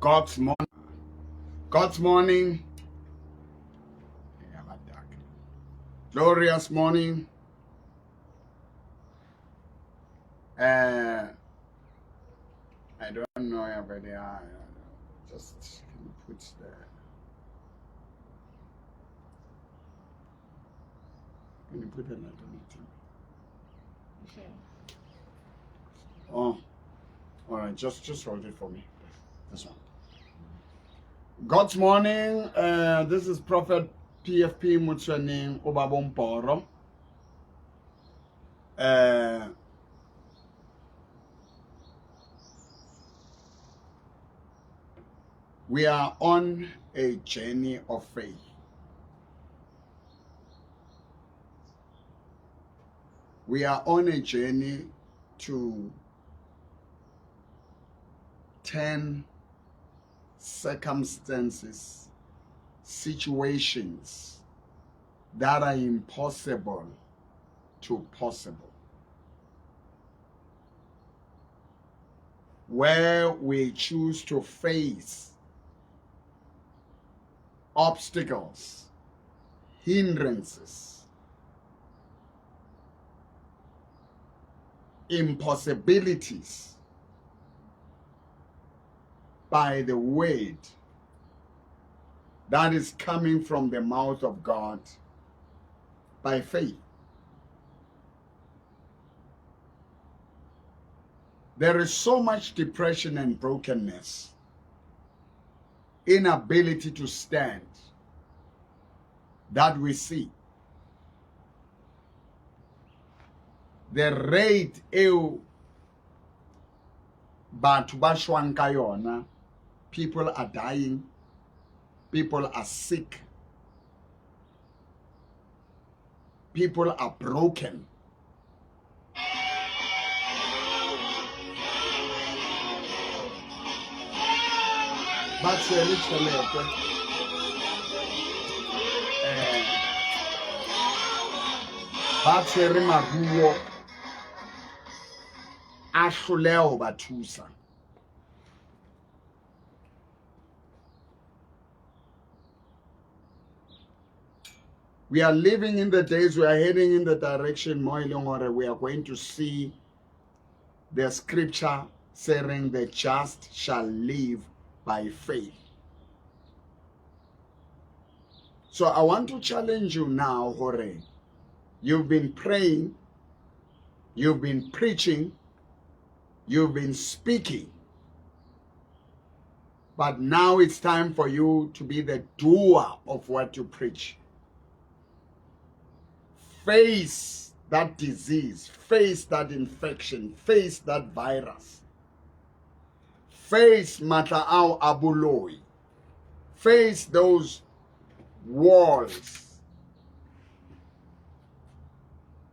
God's morning. God's morning. Glorious morning. I don't know where they are. Just put the. Can you put another meeting? Okay. Oh, all right. Just hold it for me. This one. God's morning. This is Prophet PFP Mutsweni Obabo Mboro. We are on a journey of faith. We are on a journey to turn circumstances, situations that are impossible to possible. Where we choose to face obstacles, hindrances, impossibilities by the word that is coming from the mouth of God by faith. There is so much depression and brokenness, inability to stand that we see. The rate batho ba shwang ka yona, people are dying, people are sick, people are broken. But batshwere maruo a hloleha ba thusa. We are living in the days, we are heading in the direction more we are going to see the scripture saying the just shall live by faith. So I want to challenge you now, Hore. You've been praying, you've been preaching, you've been speaking, but now it's time for you to be the doer of what you preach. Face that disease, face that infection, face that virus, face mata'au abuloi, face those walls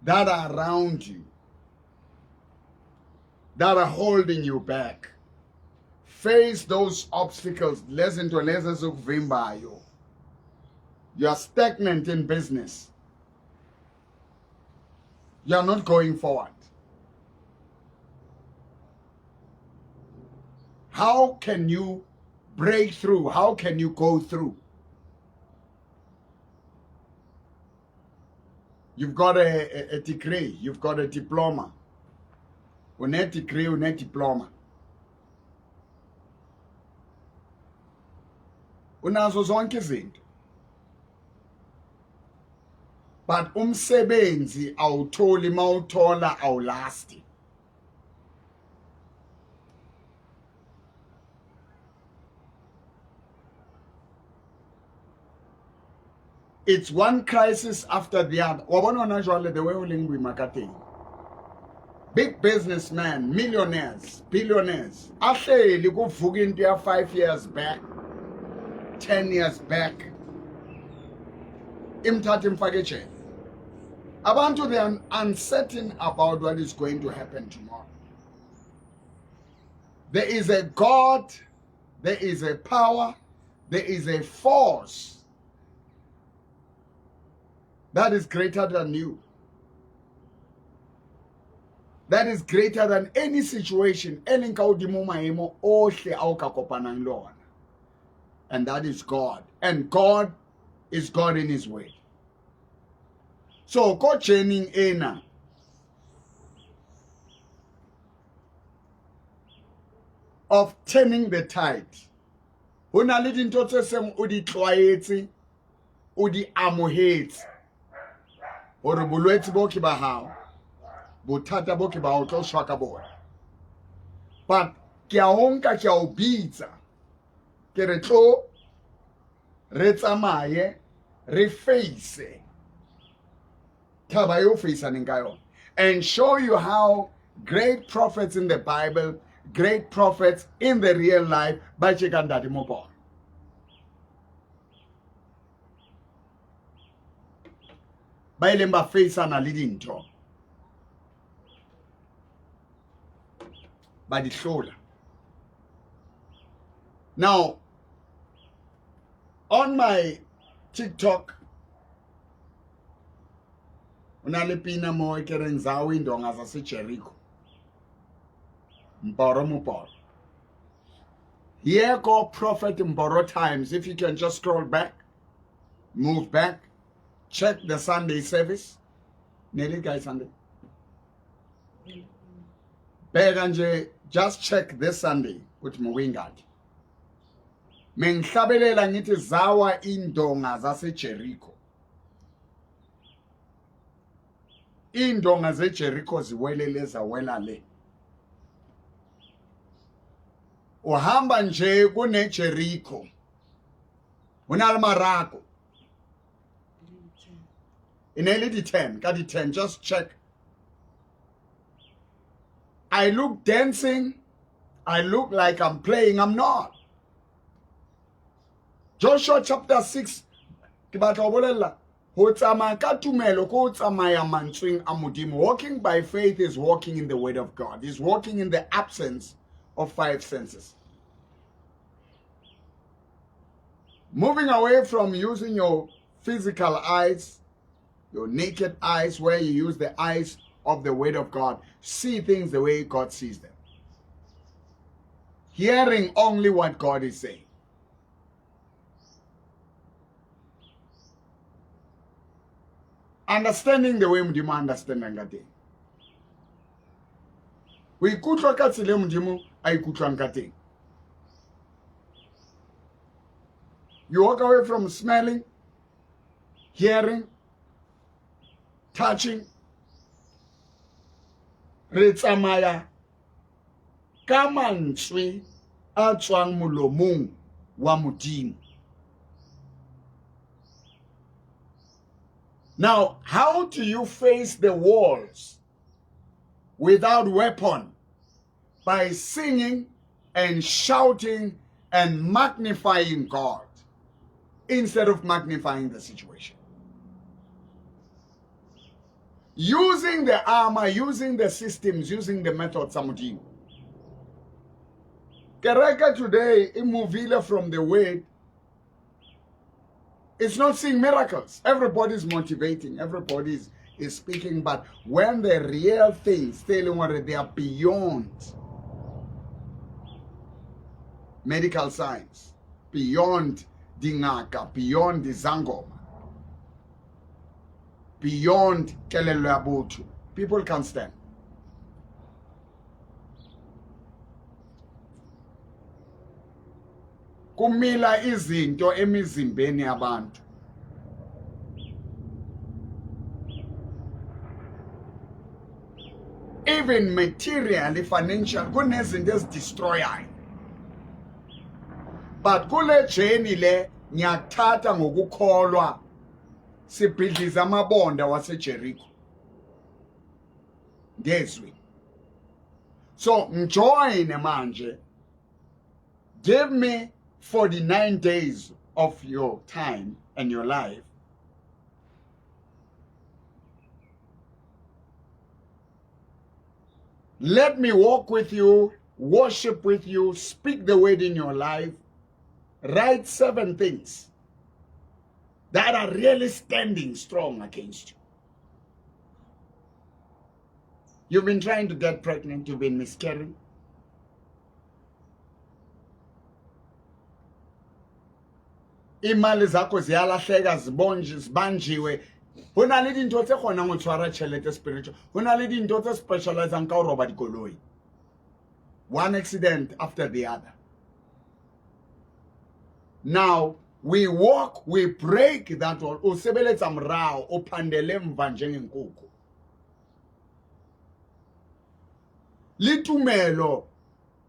that are around you, that are holding you back. Face those obstacles. Listen to you. You are stagnant in business. You are not going forward. How can you break through? How can you go through? You've got a degree, you've got a diploma. Une degree, une diploma. Unazo zonke izinto. But umsebenzi awutholi mawuthola awulasti. It's one crisis after the other. The way we marketing. Big businessmen, millionaires, billionaires. Actually, you go into 5 years back, 10 years back. Imtatim fageche. Abantu, they are uncertain about what is going to happen tomorrow. There is a God, there is a power, there is a force that is greater than you. That is greater than any situation. and that is God. And God is God in his way. So, ko training ena of turning the tide. Ho na le dintho tse seng o di tlwaetse, o di amohetse. Hore bolwetse bo ke ba hao, bothata bo ke ba o tlo shwa ka bona. But ke a honka ke a o bitsa. Ke re tlo re tsamaye re face taba yo faceaneng ka yona, and show you how great prophets in the Bible, great prophets in the real life ba tjeka ntate mo bona. Ba ileng ba faceana le dintho ba di hlola. Now, on my TikTok, unale pina mo ekereng zawi indonga zase Jericho. Mboro. Here go Prophet Mboro times. If you can just scroll back, move back, check the Sunday service. Nelly guys Sunday. Beganje, just check this Sunday with Mwingad. Mengihlabelela ngithi zawa indonga zase Jericho. Indonga ze Jericho ziwelele zawela le. Uhamba nje kune Jericho. Unalmarako. Ineli di 10, ka di 10, just check. I look dancing. I look like I'm playing. I'm not. Joshua chapter 6, ke batla ho bolella ho tsamaya ka tumelo ko tsamaya mantsweng a modimo. Walking by faith is walking in the word of God. Is walking in the absence of five senses. Moving away from using your physical eyes, your naked eyes, where you use the eyes of the word of God, see things the way God sees them. Hearing only what God is saying. Understanding the way Mudimo understanding ngate. We ikutlwa ka tsela Mudimo a ikutlwang ka teng. You walk away from smelling, hearing, touching. Re tsamaya ka mantswe a tswang molomong wa Modimo. Now, how do you face the walls without weapon? By singing and shouting and magnifying God instead of magnifying the situation. Using the armor, using the systems, using the methods. Kereka today, imovile from the word. It's not seeing miracles. Everybody's motivating. Everybody is speaking. But when the real things, telling what they are beyond medical science, beyond dingaka, beyond the zangoma, beyond kelelo ya botho, people can't stand. Kumila izinto emizimbeni yabantu. Even materially, financial, kunezinto ezidestroyayo. But kule journey le ngiyakuthatha ngokukholwa sibhidliza amabonda wase Jericho. Ngezwi. So join manje. Give me 49 days of your time and your life. Let me walk with you, worship with you, speak the word in your life. Write 7 things that are really standing strong against you. You've been trying to get pregnant, you've been miscarrying. imali zakho ziyalahleka zibanjiwe ho na le dintho tse kgonang ho tshwara tjhelete spiritual ho na le dintho tse specializang ka ho roba dikoloi one accident after the other. Now we walk, we break that wall. O sebeletsa morao, o phandele mva njengenkukhu. Litumelo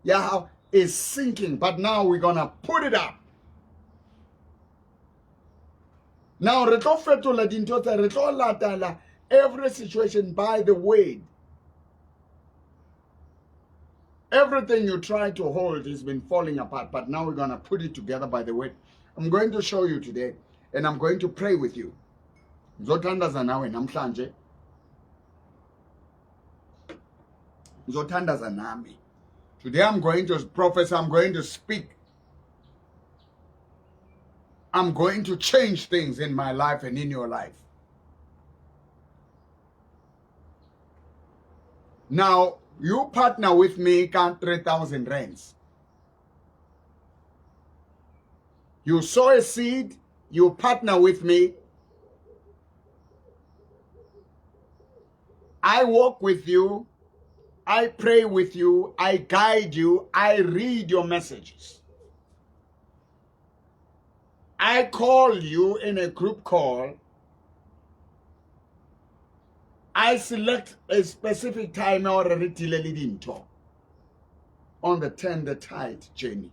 ya hao is sinking, but now we're gonna put it up. Now re tlo fetola dintho tse re tlo latela every situation by the word. Everything you try to hold has been falling apart, but now we're going to put it together by the word. I'm going to show you today, and I'm going to pray with you. Ngizothandaza nawe namhlanje. Ngizothandaza nami. Today I'm going to prophesy, I'm going to speak. I'm going to change things in my life and in your life. Now, you partner with me, count 3,000 rands. You sow a seed, you partner with me. I walk with you, I pray with you, I guide you, I read your messages. I call you in a group call. I select a specific time or a retiledinto on the tender tide journey.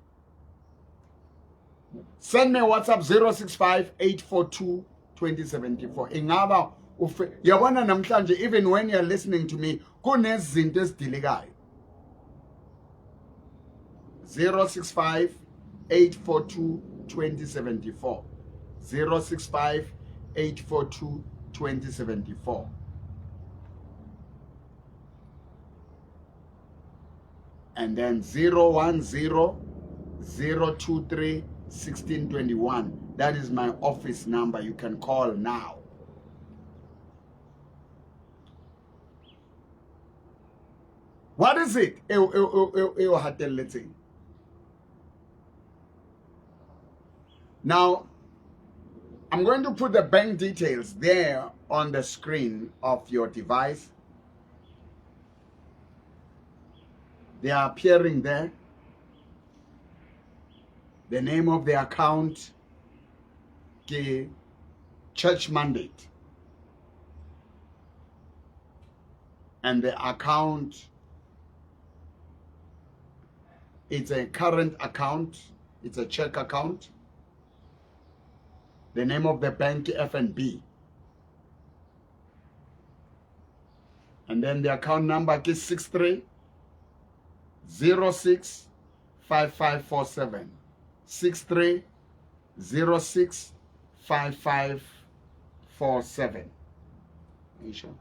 Send me WhatsApp 065-842-2074. Ingaba yabona namhlanje even when you're listening to me kunezinto ezidilikayo. 065-842-2074. 065-842-2074. And then 010-023-1621. That is my office number. You can call now. What is it? Now, I'm going to put the bank details there on the screen of your device. They are appearing there. The name of the account, church mandate. And the account, it's a current account. It's a check account. The name of the bank, FNB. And then the account number is 63 06 5547 63 06 5547. Are you sure?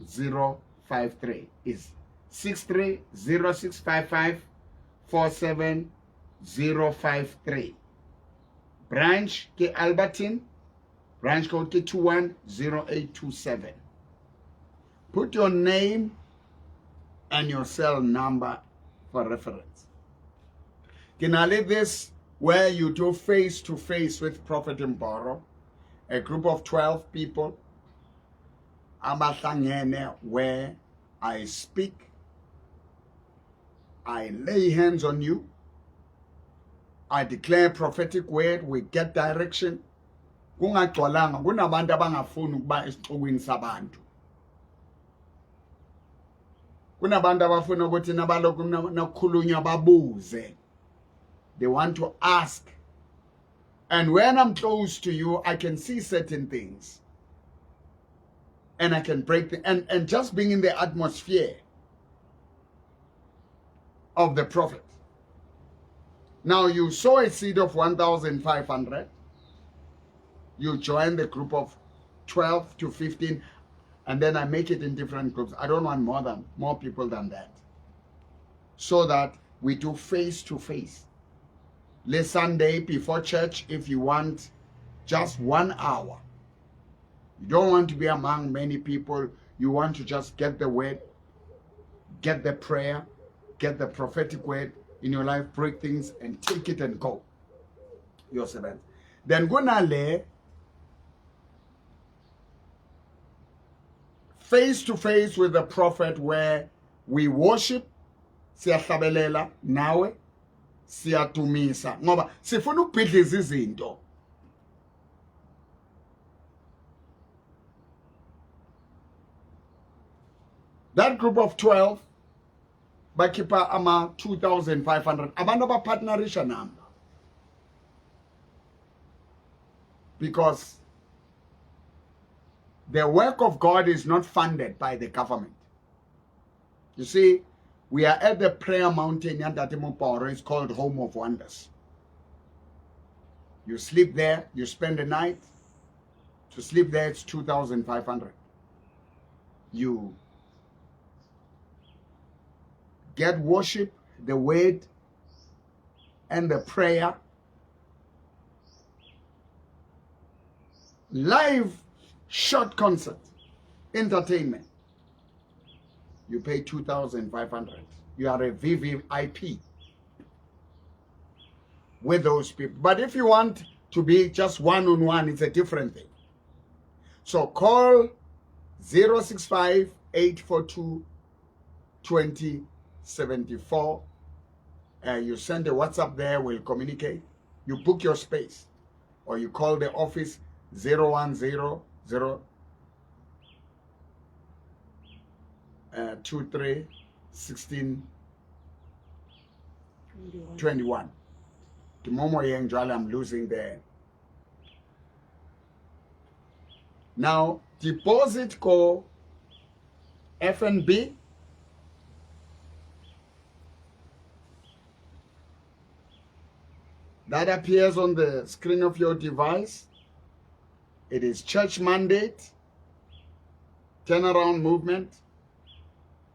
053 is 63 06 5547 053. Branch ke Albertine. Branch code ke 210827. Put your name and your cell number for reference. Can I leave this where you do face-to-face with Prophet Mboro, a group of 12 people, where I speak, I lay hands on you, I declare prophetic word, we get direction. Kungagcwalanga kunabantu abangafuni ukuba esixukwini sabantu. Kunabantu abafuna ukuthi nabaloku nakhulunywa babuze. They want to ask. And when I'm close to you, I can see certain things. And I can break them. And just being in the atmosphere of the prophet. Now you sow a seed of 1,500. You join the group of 12 to 15, and then I make it in different groups. I don't want more people than that. So that we do face to face. Last Sunday before church, if you want just 1 hour. You don't want to be among many people. You want to just get the word, get the prayer, get the prophetic word in your life, break things, and take it and go. Your servant. Then kunale face to face with the prophet where we worship, siyahlabelela nawe, siyatumisa ngoba sifuna ukubhidliza izinto. That group of 12 bakhipha ama 2,500 abantu abapartnerisha number, because the work of God is not funded by the government. You see, we are at the prayer mountain in Mboro. It's called Home of Wonders. You sleep there, you spend the night. To sleep there, it's 2,500. You get worship, the word, and the prayer. Live short concert, entertainment. You pay 2,500. You are a VVIP with those people. But if you want to be just one-on-one, it's a different thing. So call 065-842-2074. You send a WhatsApp there, we'll communicate. You book your space. Or you call the office 0100 23 16 21. The Momo Yang Jwala, I'm losing there. Now, deposit call FNB. That appears on the screen of your device. It is church mandate, turnaround movement.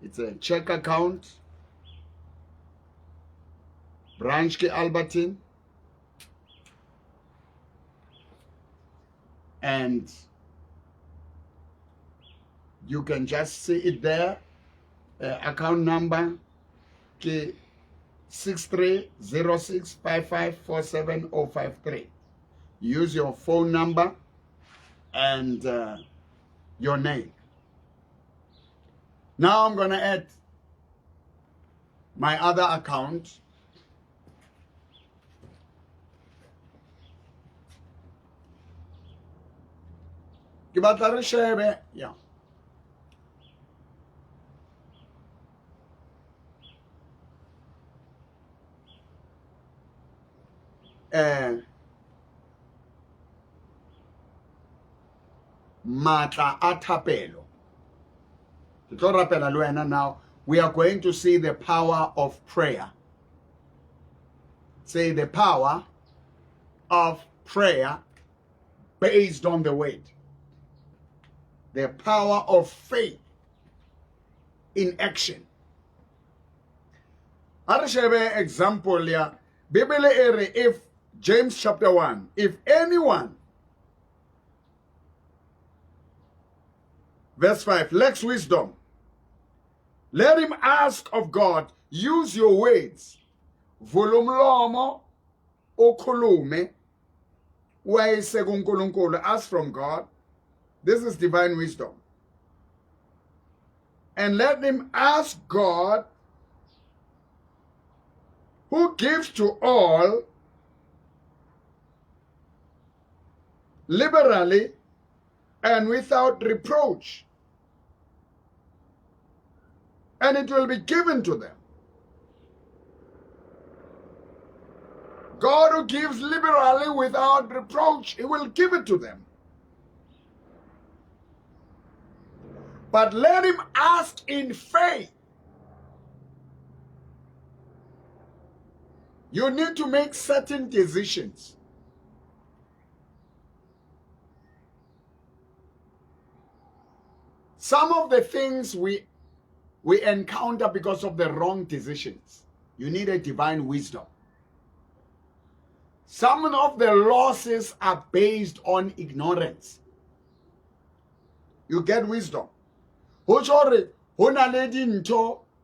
It's a check account. Branch ke Albertine. And you can just see it there. Account number ke 6306554753. Use your phone number and your name. Now I'm going to add my other account. Yeah. Mata atapelo. Now we are going to see the power of prayer. Say the power of prayer based on the word. The power of faith in action. I'll share an example here. Bible area, if James chapter 1, if anyone, verse 5, lacks wisdom, let him ask of God. Use your words. Volumlomo okulume. Ask from God. This is divine wisdom. And let him ask God, who gives to all liberally and without reproach, and it will be given to them. God who gives liberally without reproach, he will give it to them. But let him ask in faith. You need to make certain decisions. Some of the things we encounter because of the wrong decisions. You need a divine wisdom. Some of the losses are based on ignorance. You get wisdom.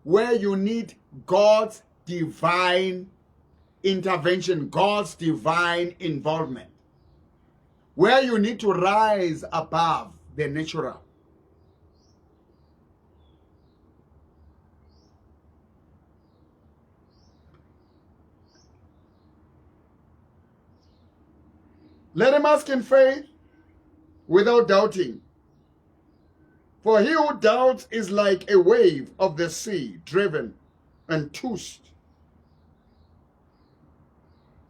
where you need God's divine intervention, God's divine involvement, where you need to rise above the natural. Let him ask in faith without doubting. For he who doubts is like a wave of the sea, driven and tossed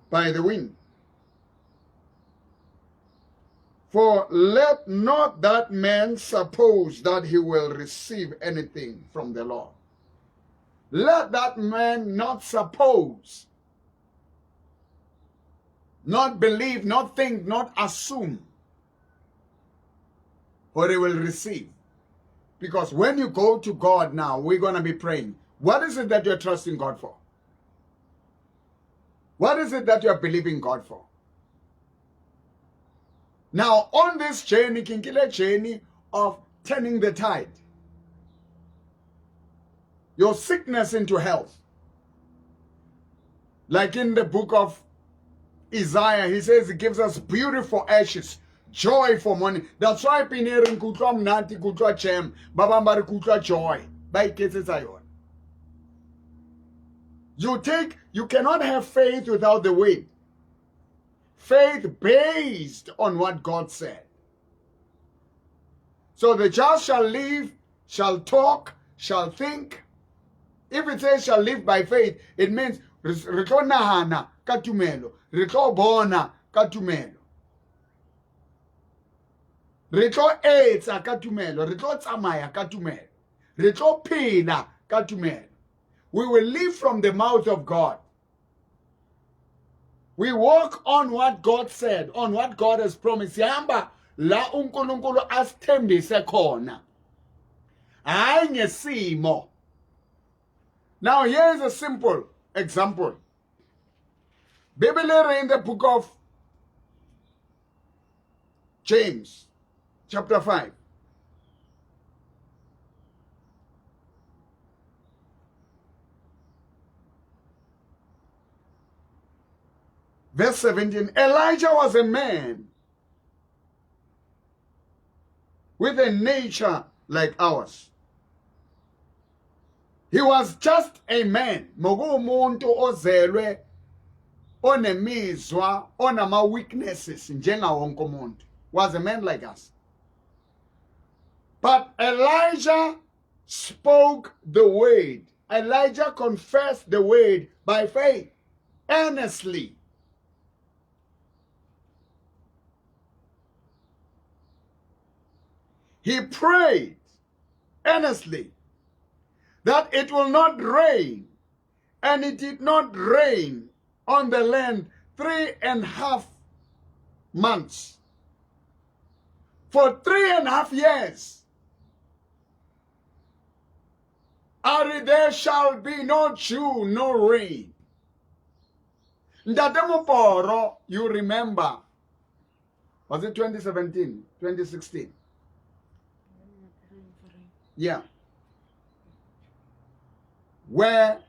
by the wind. For let not that man suppose that he will receive anything from the Lord. Let that man not suppose, not believe, not think, not assume, for he will receive. Because when you go to God now, we're going to be praying. What is it that you're trusting God for? What is it that you're believing God for? Now, on this journey, kinkile journey of turning the tide, your sickness into health. Like in the book of Isaiah, he says he gives us beauty for ashes, joy for mourning. That's why pinerin kutwa mnati kutwa chem, babambari kutwa joy. By cases ayon. You cannot have faith without the weight. Faith based on what God said. So the just shall live, shall talk, shall think. If it says shall live by faith, it means rito nahana katumelo, rito bona katumelo, rito etsa katumelo, rito tsamaya katumelo, rito phela katumelo. We will live from the mouth of God. We walk on what God said, on what God has promised. Yamba la unkulunkulu asithembise khona. Hayi ngesimo. Now here's a simple example. Bible in the book of James, chapter 5. Verse 17, Elijah was a man with a nature like ours. He was just a man. Mogumuntu ozelwe onemizwa onama weaknesses njenga wonke umuntu. Was a man like us. But Elijah spoke the word. Elijah confessed the word by faith, earnestly. He prayed earnestly that it will not rain, and it did not rain on the land 3.5 months. For 3.5 years, there shall be no dew, no rain. Mboro, you remember, was it 2017, 2016? Yeah. Where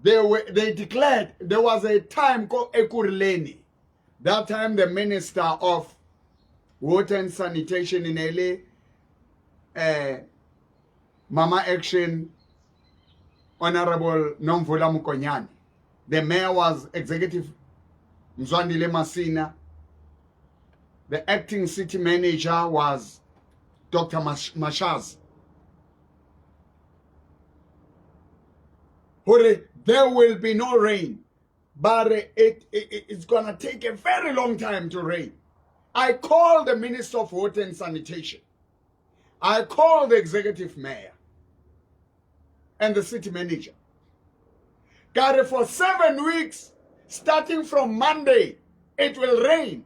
they declared there was a time called Ekurileni. That time the minister of water and sanitation in LA, Mama Action, Honorable Nomvula Mukonyani. The mayor was Executive Mzwandile Masina. The acting city manager was Dr. Mashaz. There will be no rain, but it's going to take a very long time to rain. I called the Minister of Water and Sanitation. I called the executive mayor and the city manager. Got it for 7 weeks, starting from Monday, it will rain.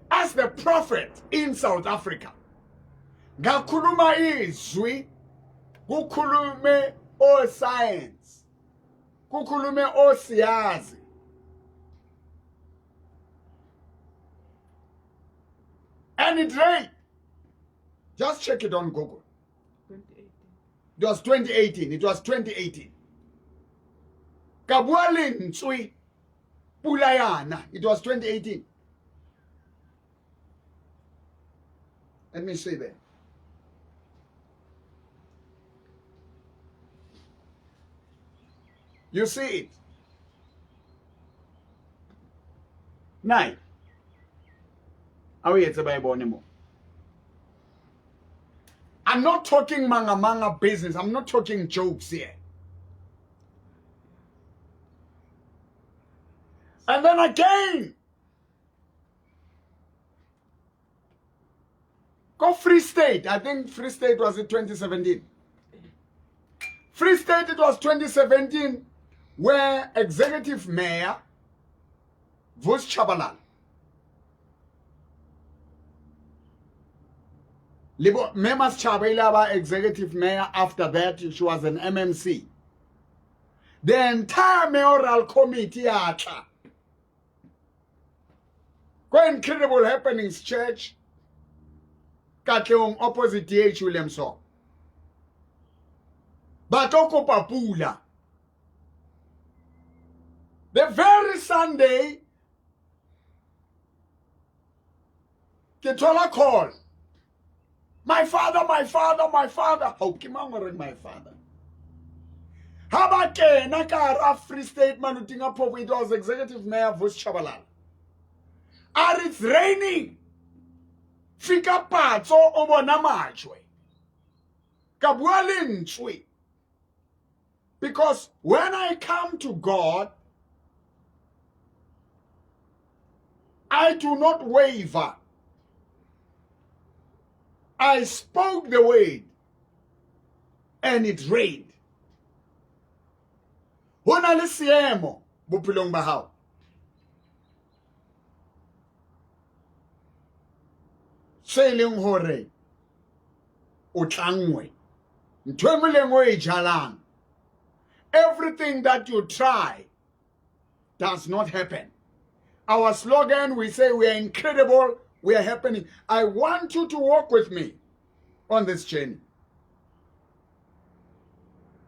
As the prophet in South Africa. Ngakhuluma izwi, kukhulume o science, kukhulume o siyazi. And it rained. Just check it on Google. 2018. It was 2018. It was 2018. Kabwalin Tsui Pulayana. It was 2018. Let me see there. You see it? 9. I'm not talking manga business. I'm not talking jokes here. And then again, go Free State. I think Free State was in 2017. Free State, it was 2017, where Executive Mayor Vos Chabalal, Memas Chabalala, Executive Mayor, after that, she was an MMC. The entire mayoral committee, quite incredible happenings, church. Kakeong opposite DH William so. Batoko Papula. The very Sunday, Ketola call. My father, my father, my father. How Kimangering my father? Habake Nakara Free State Manutinga Popo, it was Executive Mayor Vos Chabalal. And it's raining. Fika patso obona machwe. Kabwalin chwe. Because when I come to God, I do not waver. I spoke the word and it rained. Hona le siemo bophelong ba hao. Se leng hore o tlangwe ntwe molengwe e jalang. Everything that you try does not happen. Our slogan, we say we are incredible, we are happening. I want you to walk with me on this journey.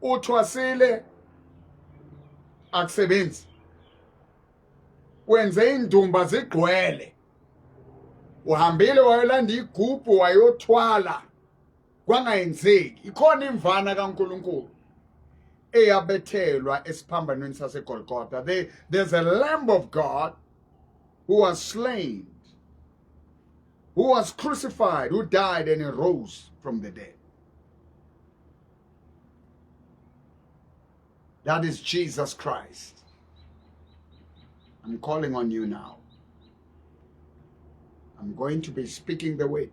Uthwasile akusebenzi. Wenze indumba zigcwele. Uhambile wayolanda igubhu wayothwala kwangayenzeki. Ikhona imvana kaNkulunkulu eyabethelwa esiphambanweni saseGolgotha. There's a Lamb of God who was slain, who was crucified, who died and he rose from the dead. That is Jesus Christ. I'm calling on you now. I'm going to be speaking the word.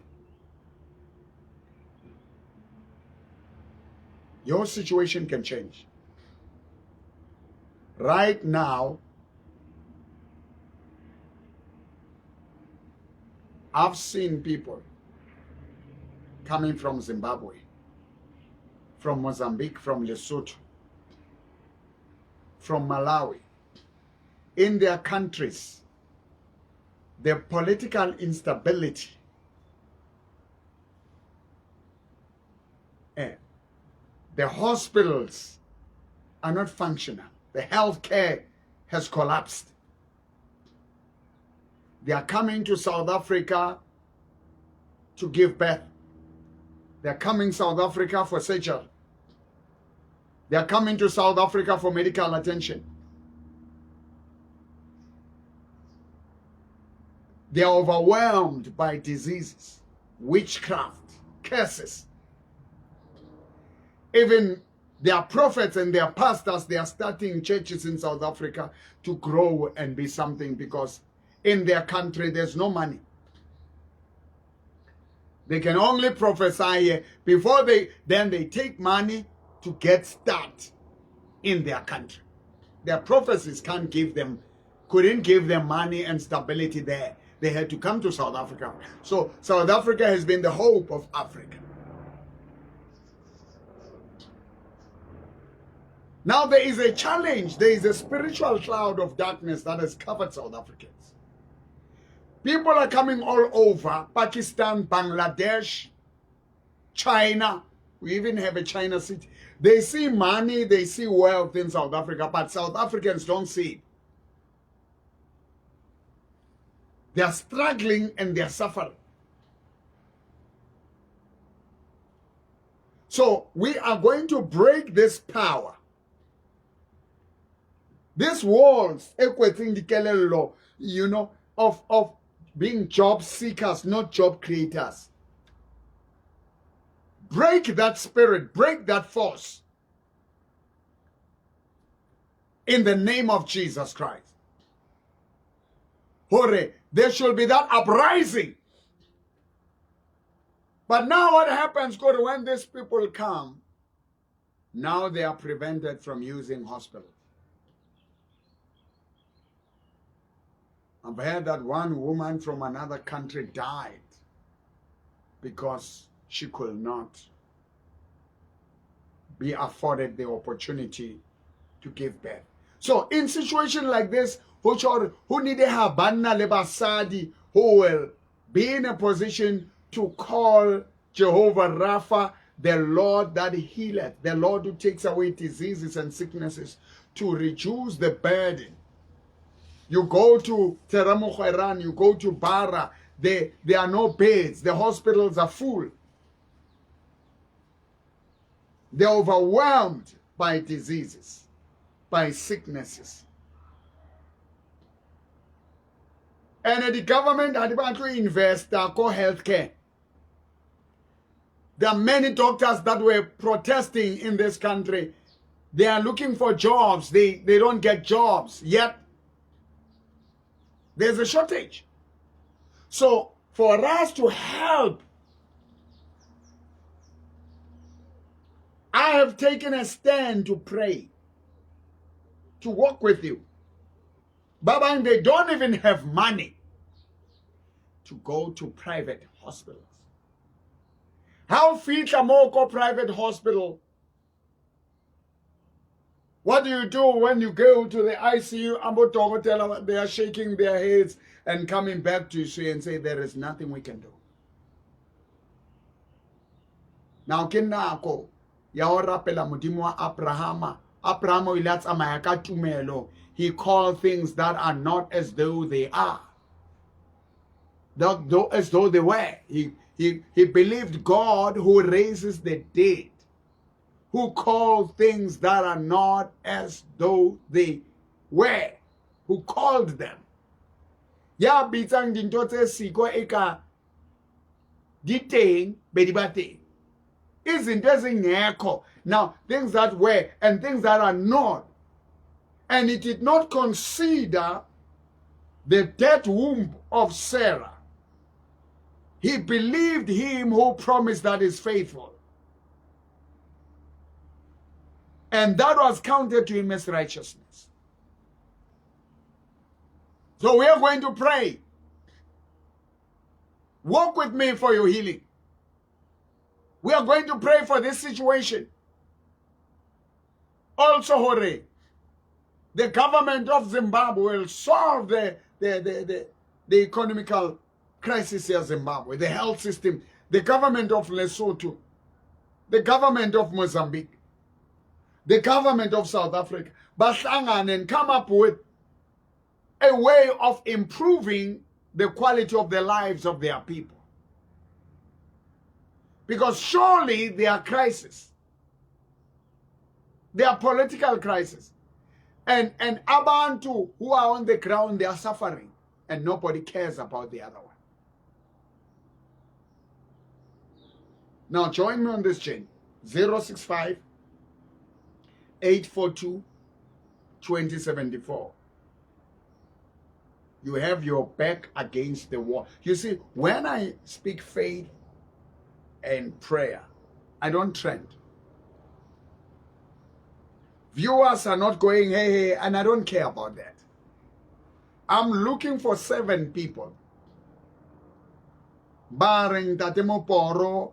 Your situation can change. Right now, I've seen people coming from Zimbabwe, from Mozambique, from Lesotho, from Malawi. In their countries, the political instability, the hospitals are not functional. The healthcare has collapsed. They are coming to South Africa to give birth. They are coming to South Africa for surgery. They are coming to South Africa for medical attention. They are overwhelmed by diseases, witchcraft, curses. Even their prophets and their pastors, they are starting churches in South Africa to grow and be something, because in their country there's no money. They can only prophesy before they take money to get start in their country. Their prophecies couldn't give them money and stability there. They had to come to South Africa. So South Africa has been the hope of Africa. Now there is a challenge. There is a spiritual cloud of darkness that has covered South Africans. People are coming all over, Pakistan, Bangladesh, China, We even have a China city. They see money, they see wealth in South Africa, but South Africans don't see it. They are struggling and they are suffering. So we are going to break this power. These walls, you know, of being job seekers, not job creators. Break that spirit, break that force. In the name of Jesus Christ. Hore, there should be that uprising. But now what happens, God, when these people come, now they are prevented from using hospitals. I've heard that one woman from another country died because she could not be afforded the opportunity to give birth. So in situation like this, who need a habana lebasadi who will be in a position to call Jehovah Rapha, the Lord that healeth, the Lord who takes away diseases and sicknesses, to reduce the burden. You go to Teramukhairan, you go to Bara, there are no beds, the hospitals are full. They're overwhelmed by diseases, by sicknesses. And the government had to invest in healthcare. There are many doctors that were protesting in this country. They are looking for jobs. They don't get jobs yet. There's a shortage. So for us to help, I have taken a stand to pray, to work with you. Baba, and they don't even have money to go to private hospitals. How fit a moko private hospital? What do you do when you go to the ICU? They are shaking their heads and coming back to you and say, there is nothing we can do. Now, kinako yaora pela mudimo Abrahama. Abraham ilatsa mayaka tumelo. He called things that are not as though they are. As though they were. He believed God who raises the dead, who called things that are not as though they were, who called them. Ya bitang dintote siko eka diteng bedibate. Isn't ezingekho. Now, things that were and things that are not. And it did not consider the dead womb of Sarah. He believed him who promised that is faithful. And that was counted to him as righteousness. So we are going to pray. Walk with me for your healing. We are going to pray for this situation. Also, Hore, the government of Zimbabwe will solve the economical crisis in Zimbabwe, the health system, the government of Lesotho, the government of Mozambique, the government of South Africa, Bashangan, and come up with a way of improving the quality of the lives of their people. Because surely there are crises. There are political crises. And Abantu who are on the ground, they are suffering. And nobody cares about the other one. Now join me on this chain. 065 842 2074. You have your back against the wall. You see, when I speak faith and prayer, I don't trend. Viewers are not going, hey, and I don't care about that. I'm looking for 7 people. Barring Mboro,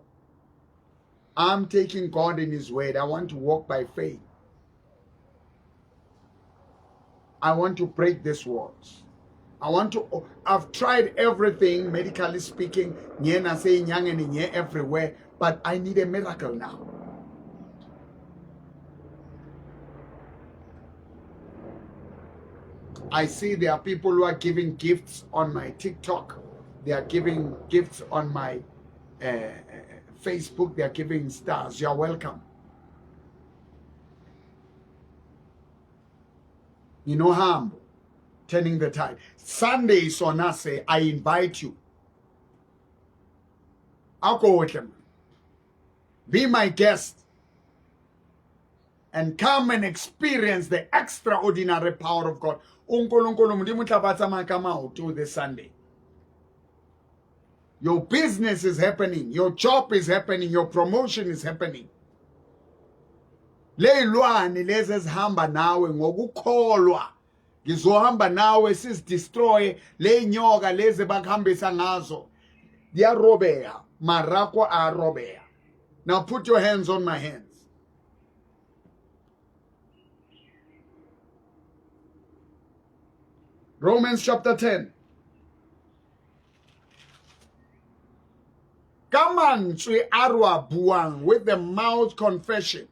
I'm taking God in his word. I want to walk by faith. I want to break these walls. I've tried everything, medically speaking, everywhere, but I need a miracle now. I see there are people who are giving gifts on my TikTok. They are giving gifts on my Facebook. They are giving stars. You are welcome. You know, harm, turning the tide. Sunday, Sonase, I invite you. I'll go with them. Be my guest. And come and experience the extraordinary power of God. To this Sunday. Your business is happening. Your job is happening. Your promotion is happening. Leyilwane lezi ezihamba nawe ngokukholwa. Ngizohamba nawe destroy le nyoka lezi bakuhambisa ngazo. Diyarobea, marako arobea. Now put your hands on my hands. Romans chapter 10. Kamantswe arwa buang, with the mouth confession.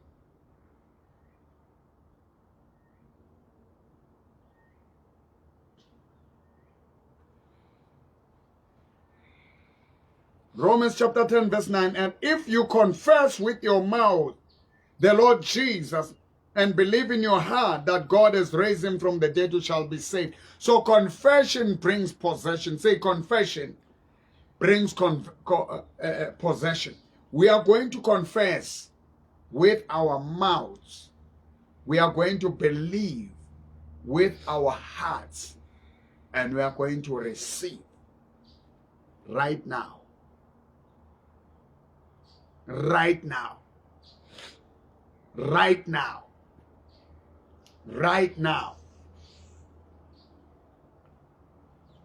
Romans chapter 10 verse 9. And if you confess with your mouth the Lord Jesus and believe in your heart that God has raised him from the dead, you shall be saved. So confession brings possession. Say confession brings possession. We are going to confess with our mouths. We are going to believe with our hearts. And we are going to receive right now. Right now. Right now. Right now.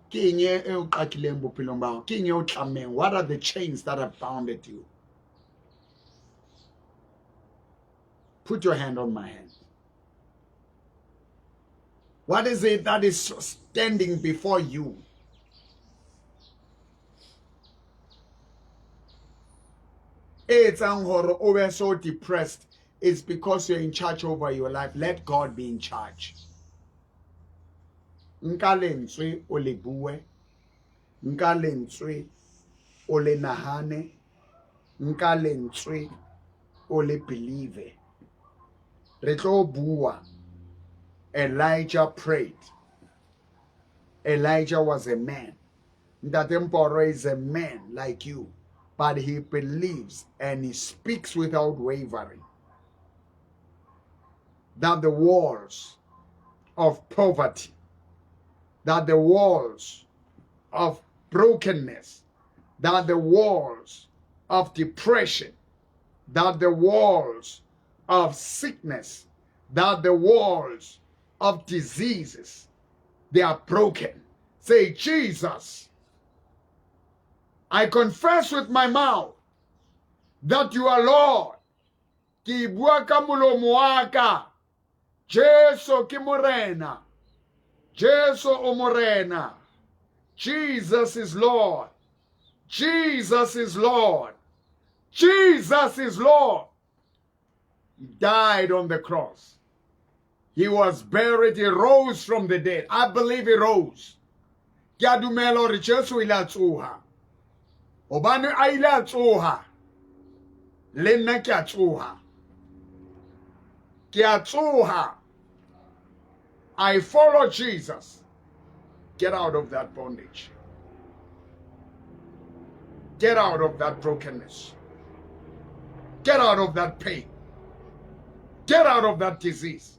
What are the chains that have bounded you? Put your hand on my hand. What is it that is standing before you? It's over so depressed. It's because you're in charge over your life. Let God be in charge. Nkalenswe ole buwe. Nkalenswe ole nahane. Nkalenswe ole believe. Retlo buwa. Elijah prayed. Elijah was a man. That Mboro is a man like you. But he believes and he speaks without wavering. That the walls of poverty, that the walls of brokenness, that the walls of depression, that the walls of sickness, that the walls of diseases, they are broken. Say, Jesus, I confess with my mouth that you are Lord. Ki buaka mulomuaka. Jesu ki morena. Jesu o morena. Jesus is Lord. Jesus is Lord. Jesus is Lord. He died on the cross. He was buried. He rose from the dead. I believe he rose. Kya dumelo ri Jesu ila tsuha. Obani aila tsuha. Lena kya tsuha. Kya tsuha. I follow Jesus. Get out of that bondage. Get out of that brokenness. Get out of that pain. Get out of that disease.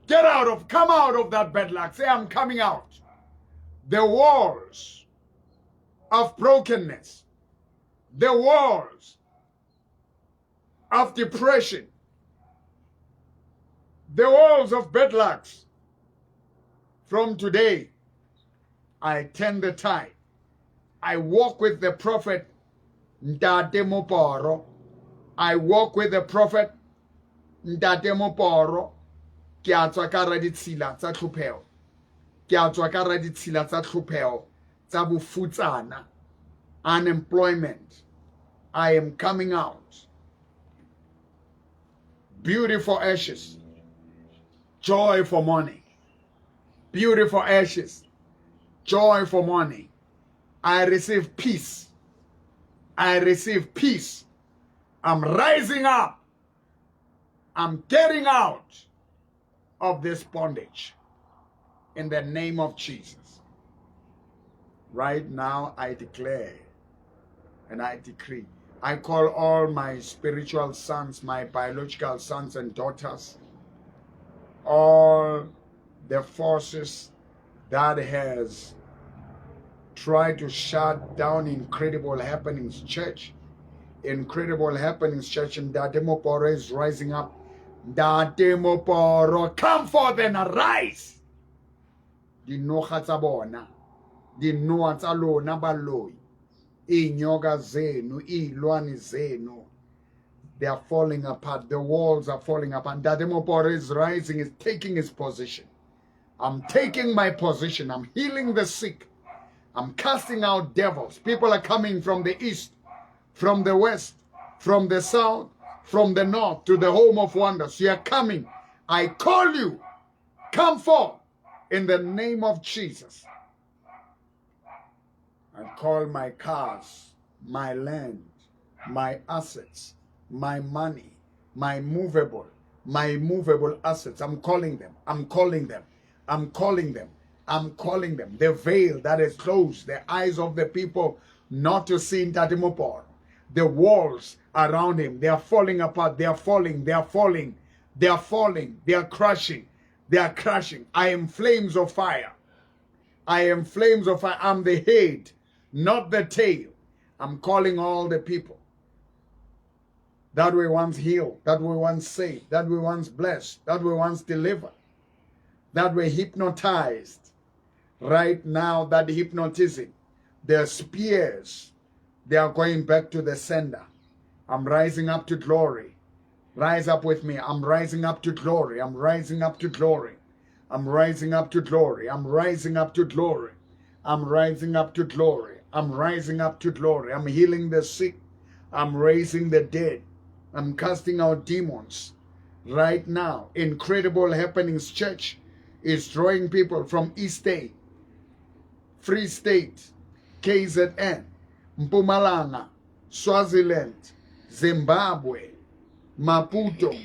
Come out of that bad luck. Say, I'm coming out. The walls of brokenness. The walls of depression. The walls of bad lucks. From today, I turn the tide. I walk with the prophet Mboro. I walk with the prophet Mboro. Ke a tswa ka ra ditsela tsa tlhopheo. Ke a tswa ka ra ditsela tsa tlhopheo tsa bofutsana. Unemployment. I am coming out. Beauty for ashes. Joy for morning. beauty for ashes, joy for mourning. I receive peace. I receive peace. I'm rising up. I'm getting out of this bondage in the name of Jesus. Right now, I declare and I decree. I call all my spiritual sons, my biological sons and daughters, all the forces that has tried to shut down Incredible Happenings Church. Incredible Happenings Church, and Mboro is rising up. Mboro, come forth and arise. Dinoga tsa bona, dinoa tsa lona baloi, inyoka zenu, ilwane zenu, they are falling apart. The walls are falling apart. Mboro is rising, is taking his position. I'm taking my position. I'm healing the sick. I'm casting out devils. People are coming from the east, from the west, from the south, from the north to the home of wonders. You are coming. I call you. Come forth in the name of Jesus. I call my cars, my land, my assets, my money, my movable assets. I'm calling them. I'm calling them. I'm calling them. I'm calling them. The veil that has closed the eyes of the people not to see Mboro. The walls around him, they are falling apart. They are falling. They are falling. They are falling. They are crashing. They are crashing. I am flames of fire. I am flames of fire. I'm the head, not the tail. I'm calling all the people that we once healed, that we once saved, that we once blessed, that we once delivered, that were hypnotized. Right now, that hypnotism, their spears, they are going back to the sender. I'm rising up to glory. Rise up with me. I'm rising up to glory. I'm rising up to glory. I'm rising up to glory. I'm rising up to glory. I'm rising up to glory. I'm rising up to glory. I'm healing the sick. I'm raising the dead. I'm casting out demons. Right now, Incredible Happenings Church is drawing people from East State, Free State, KZN, Mpumalanga, Swaziland, Zimbabwe, Maputo,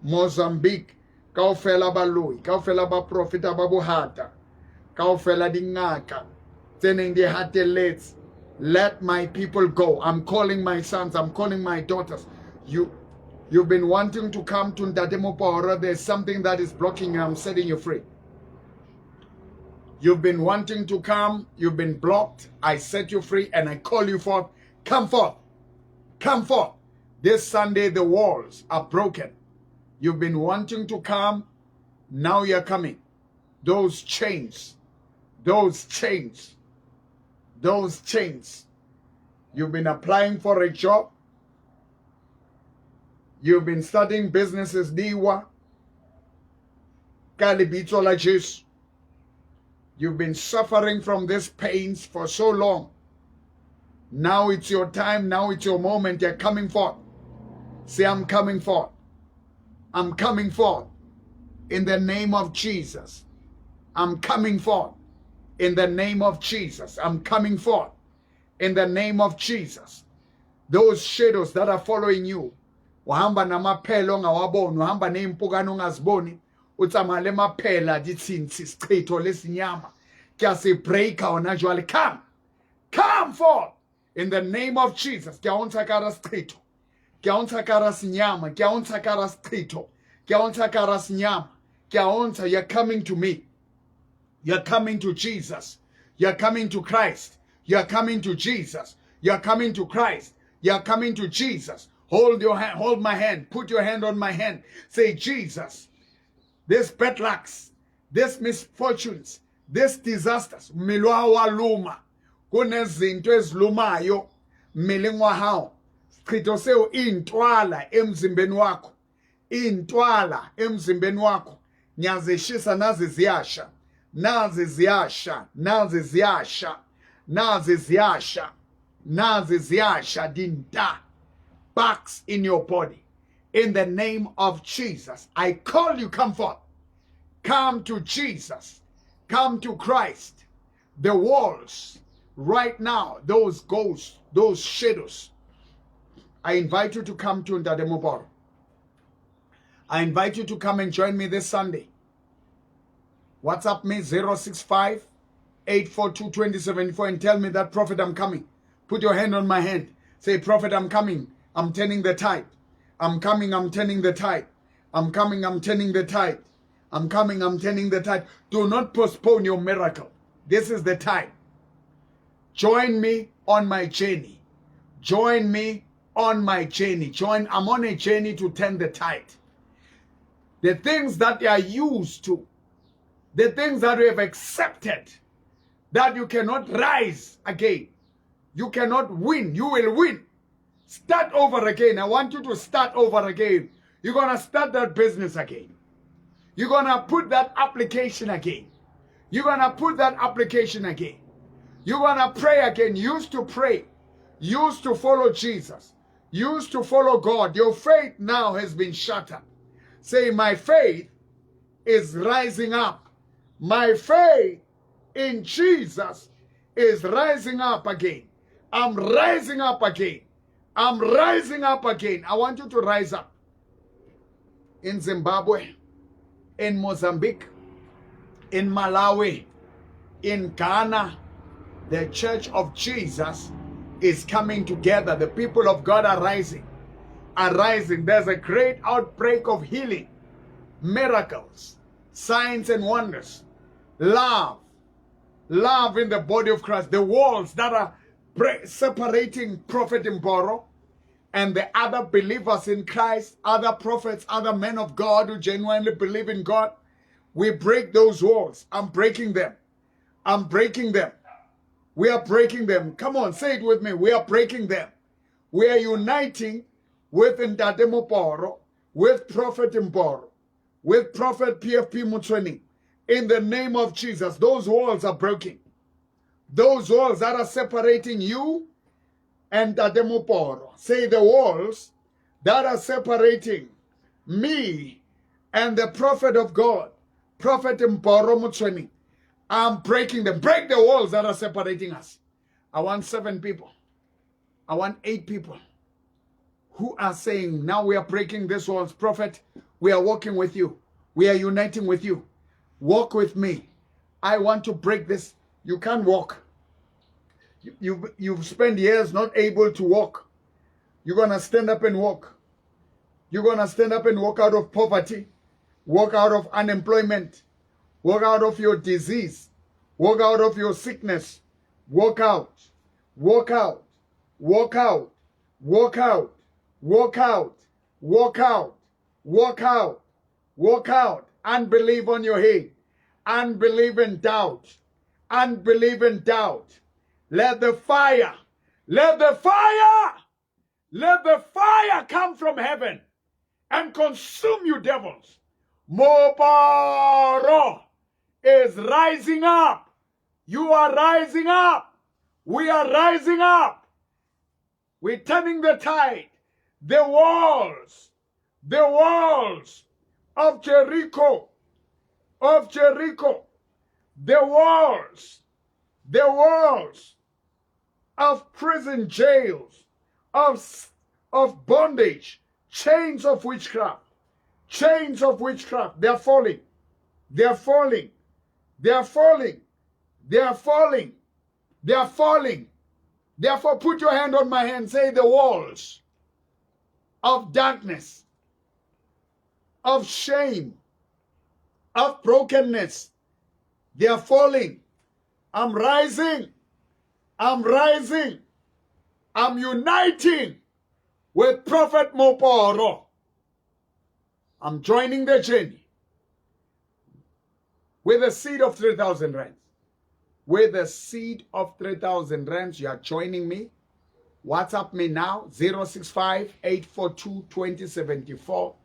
Mozambique, kaofela baloi, kaofela ba profeta ba bohata, kaofela dingaka, tseneng di hateletse. Let my people go. I'm calling my sons, I'm calling my daughters. You've been wanting to come to Mboro. There's something that is blocking you. I'm setting you free. You've been wanting to come. You've been blocked. I set you free and I call you forth. Come forth. Come forth. This Sunday, the walls are broken. You've been wanting to come. Now you're coming. Those chains. Those chains. Those chains. You've been applying for a job. You've been starting businesses. Diwa. Kalibito like this. You've been suffering from these pains for so long. Now it's your time. Now it's your moment. You're coming forth. Say, I'm coming forth. I'm coming forth. In the name of Jesus. I'm coming forth. In the name of Jesus. I'm coming forth. In the name of Jesus. Those shadows that are following you. Wahamba namaphelo ongawaboni, uhamba neimpukane ongaziboni, utsamale maphela ditsinsi sichitho lesinyama. Kyasibreaka ona jwale. Come forth in the name of Jesus. Kyaontsakara sichitho. Kyaontsakara sinyama, kyaontsakara sichitho. Kyaontsakara sinyama. Kyaonta, you're coming to me. You're coming to Jesus. You're coming to Christ. You're coming to Jesus. You're coming to Christ. You're coming to Jesus. Hold your hand, hold my hand, put your hand on my hand. Say, Jesus, this bad lucks, this misfortunes, this disasters, milwa waluma, kunezinto ezilumayo, milingwa hao, sichitho seo intwala emzimbeni wakho, intwala emzimbeni wakho, nyazishisa nazi ziyasha, nazi ziyasha, nazi ziyasha, nazi ziyasha, nazi ziyasha dinda. Bugs in your body. In the name of Jesus, I call you, come forth. Come to Jesus. come to Christ, the walls right now, those ghosts, those shadows, I invite you to come to Mboro. I invite you to come and join me this Sunday. WhatsApp me 065 842 2074 and tell me that, Prophet, I'm coming. Put your hand on my hand. Say, Prophet, I'm coming. I'm turning the tide. I'm coming, I'm turning the tide. I'm coming, I'm turning the tide. I'm coming, I'm turning the tide. Do not postpone your miracle. This is the time. Join me on my journey. Join me on my journey. I'm on a journey to turn the tide. The things that you are used to, the things that you have accepted, that you cannot rise again. You cannot win. You will win. Start over again. I want you to start over again. You're going to start that business again. You're going to put that application again. You're going to put that application again. You're going to pray again. Used to pray. Used to follow Jesus. Used to follow God. Your faith now has been shattered. Say, my faith is rising up. My faith in Jesus is rising up again. I'm rising up again. I'm rising up again. I want you to rise up. In Zimbabwe, in Mozambique, in Malawi, in Ghana, the Church of Jesus is coming together. The people of God are rising. Are rising. There's a great outbreak of healing, miracles, signs and wonders, love in the body of Christ. The walls that are separating Prophet Mboro and the other believers in Christ, other prophets, other men of God who genuinely believe in God, we break those walls. I'm breaking them. I'm breaking them. We are breaking them. Come on, say it with me. We are breaking them. We are uniting with Mboro, with Prophet Mboro, with Prophet PFP Mutsweni. In the name of Jesus, those walls are broken. Those walls that are separating you and Mboro. Say, the walls that are separating me and the prophet of God, Prophet Mboro Mutsweni. I'm breaking them. Break the walls that are separating us. I want 7 people. I want 8 people who are saying, now we are breaking these walls. Prophet, we are walking with you. We are uniting with you. Walk with me. I want to break this. You can't walk. You've spent years not able to walk. You're going to stand up and walk. You're going to stand up and walk out of poverty. Walk out of unemployment. Walk out of your disease. Walk out of your sickness. Walk out. Walk out. Walk out. Walk out. Walk out. Walk out. Walk out. Walk out. Unbelief on your head. Unbelief and doubt. Unbelief and doubt. Let the fire come from heaven and consume you devils. Mboro is rising up. You are rising up. We are rising up. We're turning the tide. The walls of Jericho, the walls of prison jails, of bondage, chains of witchcraft, they are falling, they are falling, they are falling, they are falling, they are falling. Therefore, put your hand on my hand, say, the walls of darkness, of shame, of brokenness, they are falling. I'm rising. I'm rising. I'm uniting with Prophet Mboro. I'm joining the journey with a seed of 3,000 rands. With a seed of 3,000 rands, you are joining me. WhatsApp me now, 065-842-2074.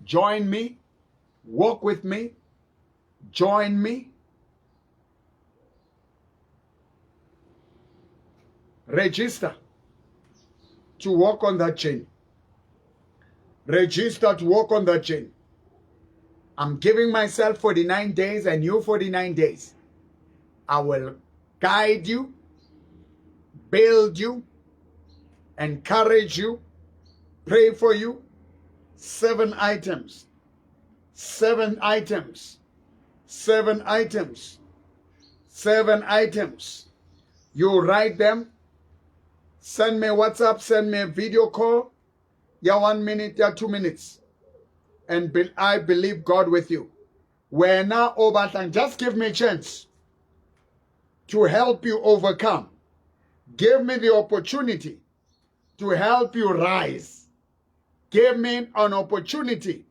Join me. Walk with me. Join me. Register to walk on that chain. Register to walk on that chain. I'm giving myself 49 days and you 49 days. I will guide you, build you, encourage you, pray for you. 7 items. 7 items. 7 items. 7 items. You write them. Send me WhatsApp, send me a video call. Yeah, 1 minute, yeah, 2 minutes. And I believe God with you. We're now over time. Just give me a chance to help you overcome. Give me the opportunity to help you rise. Give me an opportunity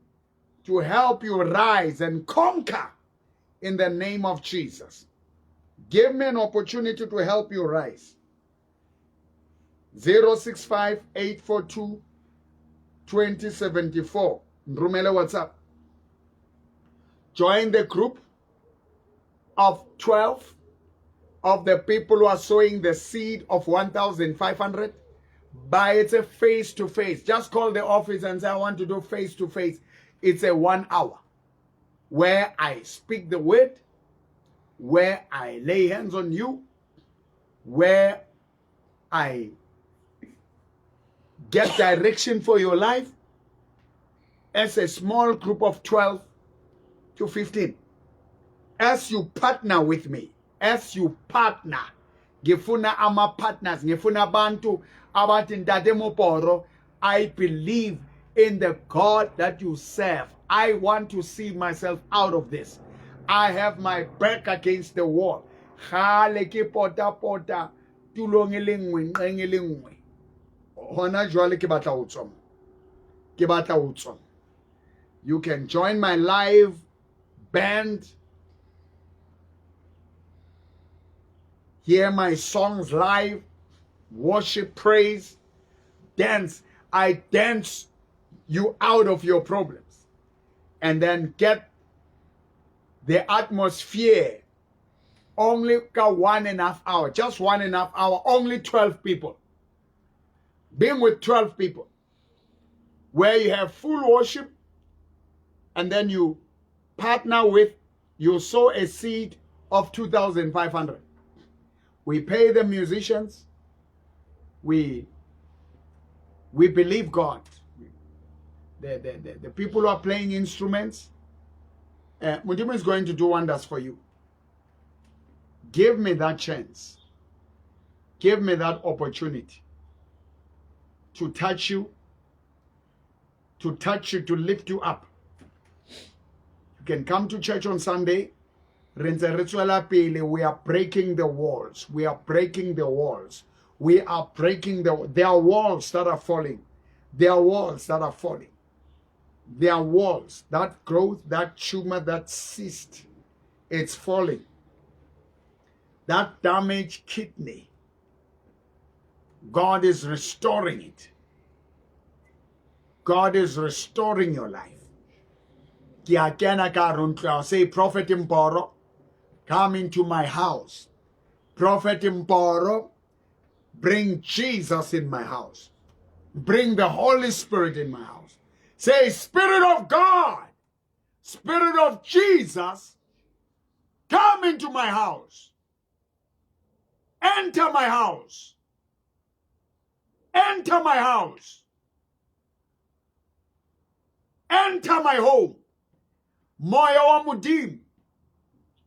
to help you rise and conquer in the name of Jesus. Give me an opportunity to help you rise. 065-842-2074. Nrumele WhatsApp. Join the group of 12 of the people who are sowing the seed of 1,500. Buy it a face-to-face. Just call the office and say, I want to do face-to-face. It's a 1 hour where I speak the word, where I lay hands on you, where I get direction for your life as a small group of 12 to 15. As you partner with me, as you partner, ngifuna ama partners, ngifuna abantu abathi ntate Mboro, I believe in the God that you serve. I want to see myself out of this. I have my back against the wall. Gale ke pota pota tulong e le nngwe nqeng e le nngwe. Hona jwale ke batla ho tswa. Ke batla ho tswa. You can join my live band. Hear my songs live, worship, praise, dance. I dance you out of your problems and then get the atmosphere. Only 1.5 hours, just 1.5 hours, only 12 people. Being with 12 people where you have full worship and then you partner with, you sow a seed of 2,500. We pay the musicians. We believe God. The people who are playing instruments, Mudimu is going to do wonders for you. Give me that chance. Give me that opportunity to touch you, to lift you up. You can come to church on Sunday. We are breaking the walls. We are breaking the walls. We are breaking there are walls that are falling. There are walls that are falling. There are walls. That growth, that tumor, that cyst, it's falling. That damaged kidney, God is restoring it. God is restoring your life. Say, Prophet Mboro, come into my house. Prophet Mboro, bring Jesus in my house. Bring the Holy Spirit in my house. Say, Spirit of God, Spirit of Jesus, come into my house. Enter my house. Enter my house. Enter my home. Moya wa mudim.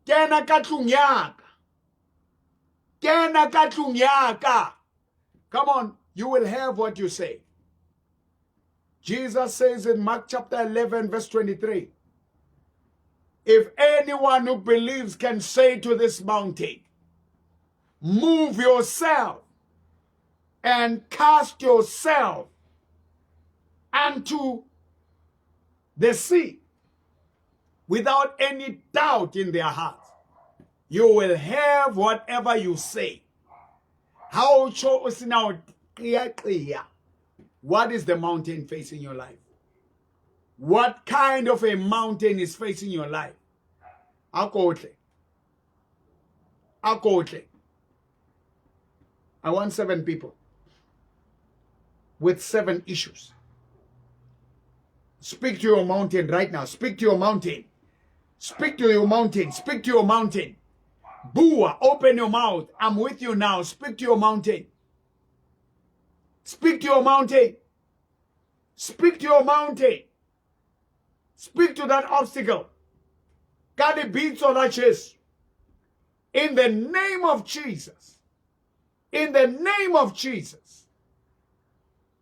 Kena katlung yaka. Kena katlung yaka. Come on, you will have what you say. Jesus says in Mark chapter 11 verse 23, if anyone who believes can say to this mountain, move yourself and cast yourself unto the sea without any doubt in their hearts, you will have whatever you say. How now clear? What is the mountain facing your life? What kind of a mountain is facing your life? Akotle. Akotle. I want 7 people with 7 issues. Speak to your mountain right now. Speak to your mountain. Speak to your mountain. Speak to your mountain. Bua, open your mouth. I'm with you now. Speak to your mountain. Speak to your mountain. Speak to your mountain. Speak to that obstacle. God, it beats on that chest. In the name of Jesus. In the name of Jesus.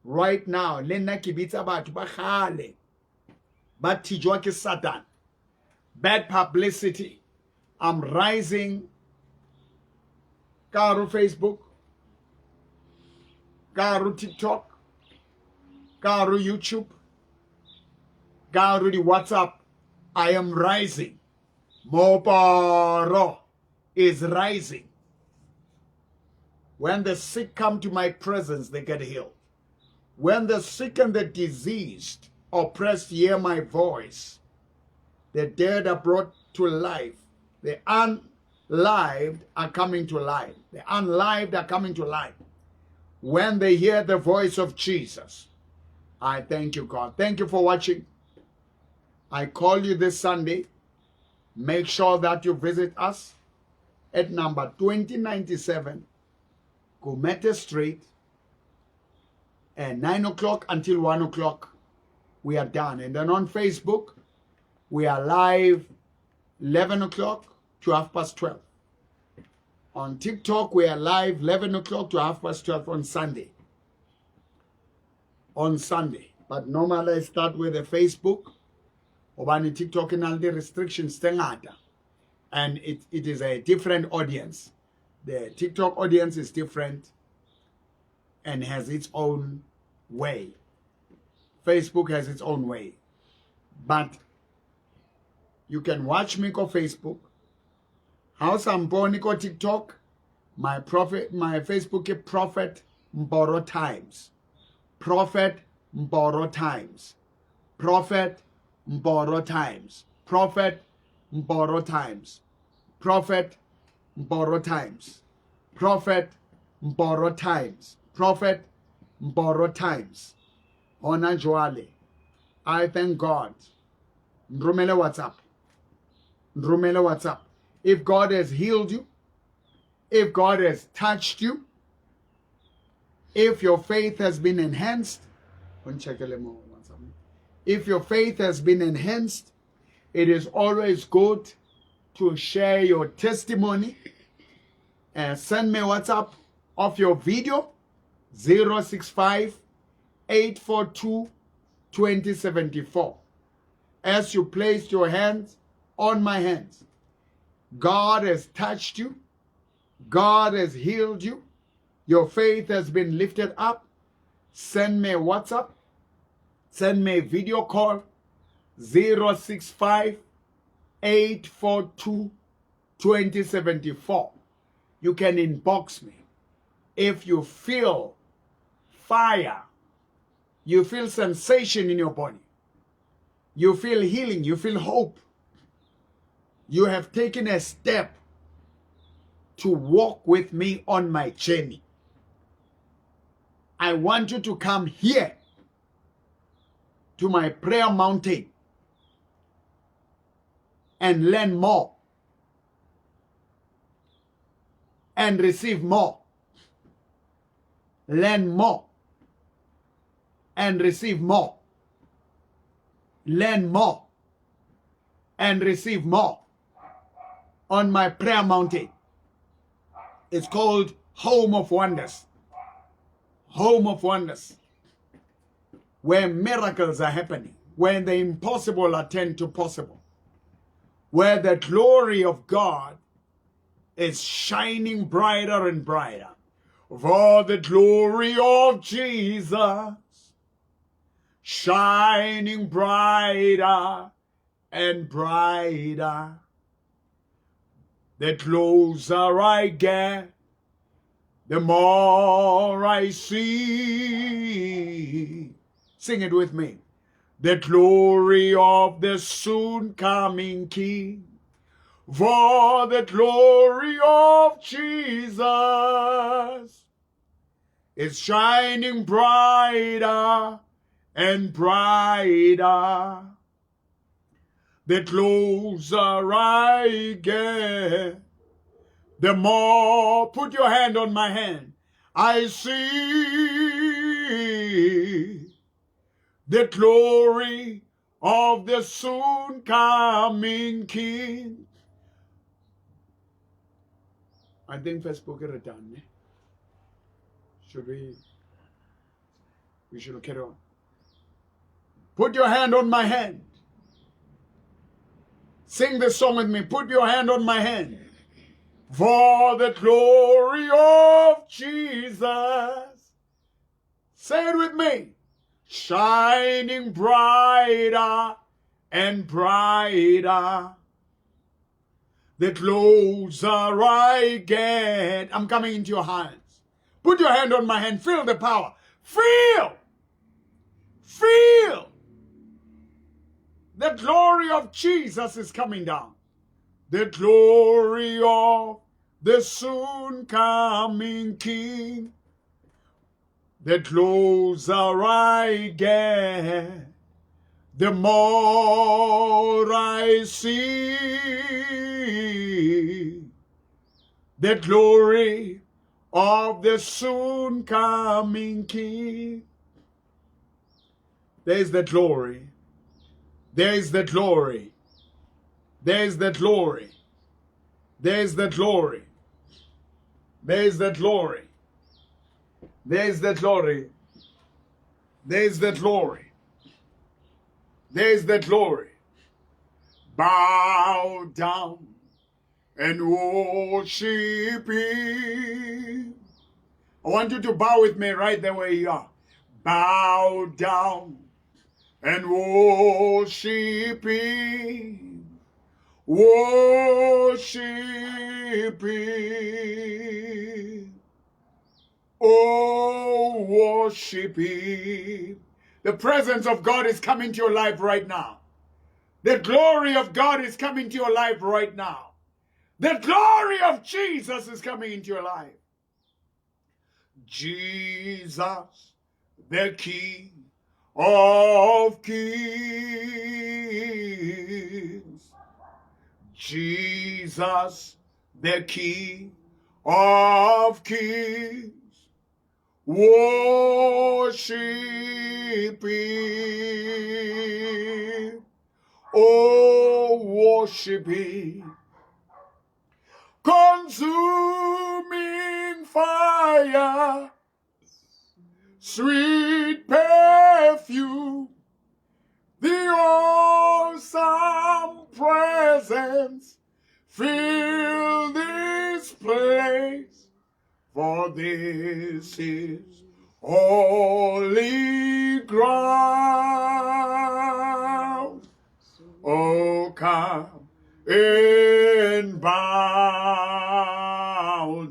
Right now, lena kibitsa batho ba khale ba thijwa ke Satan. Bad publicity. I'm rising. Karu Facebook. Karu TikTok. Karu YouTube. Karu the WhatsApp. I am rising. Mboro is rising. When the sick come to my presence, they get healed. When the sick and the diseased, oppressed hear my voice, the dead are brought to life. The unlived are coming to life. The unlived are coming to life. When they hear the voice of Jesus, I thank you, God. Thank you for watching. I call you this Sunday. Make sure that you visit us at number 2097 Gomete Street at 9 o'clock until 1 o'clock. We are done. And then on Facebook, we are live 11 o'clock to 12:30. On TikTok, we are live 11 o'clock to 12:30 on Sunday. On Sunday. But normally I start with the Facebook. Obani TikTok and all the restrictions tengata. And it is a different audience. The TikTok audience is different and has its own way. Facebook has its own way. But you can watch me on Facebook. House Mboro on TikTok. My Facebook is Prophet Mboro Times. Prophet Mboro Times. Prophet Mboro Times. Prophet Mboro Times. Prophet Mboro Times. Prophet Mboro Times. Prophet Mboro Times. Ona Joale. I thank God. Ndrumele WhatsApp. Ndrumele WhatsApp. If God has healed you, if God has touched you, if your faith has been enhanced, if your faith has been enhanced, it is always good to share your testimony and send me WhatsApp of your video 065 842 2074. As you place your hands on my hands, God has touched you. God has healed you. Your faith has been lifted up. Send me a WhatsApp. Send me a video call 065 842 2074. You can inbox me. If you feel fire, you feel sensation in your body, you feel healing, you feel hope, you have taken a step to walk with me on my journey, I want you to come here to my prayer mountain and learn more and receive more. Learn more and receive more. Learn more and receive more on my prayer mountain. It's called Home of Wonders. Home of Wonders. Where miracles are happening. Where the impossible are turned to possible. Where the glory of God is shining brighter and brighter. For the glory of Jesus shining brighter and brighter. The closer I get, the more I see. Sing it with me. The glory of the soon coming King. For the glory of Jesus is shining brighter and brighter. The closer I get, the more, put your hand on my hand, I see the glory of the soon coming King. I think Facebook is done. Should we should carry on. Put your hand on my hand. Sing this song with me. Put your hand on my hand. For the glory of Jesus. Say it with me. Shining brighter and brighter. The closer I get. I'm coming into your hands. Put your hand on my hand. Feel the power. Feel. Feel. The glory of Jesus is coming down. The glory of the soon coming King. The closer I get, the more I see the glory of the soon coming King. There's the glory. There's the glory. There's the glory. There's the glory. There's the glory. There's the glory. There's the glory. There's the glory. Bow down and worship Him. I want you to bow with me right there where you are. Bow down and worship Him. Worship Him. Oh, worship Him. The presence of God is coming to your life right now. The glory of God is coming to your life right now. The glory of Jesus is coming into your life. Jesus, the King of Kings. Jesus, the King of Kings. Worship Him. Oh, worship Him. Consuming fire, sweet perfume, the awesome presence, fill this place, for this is holy ground. Oh, come and bow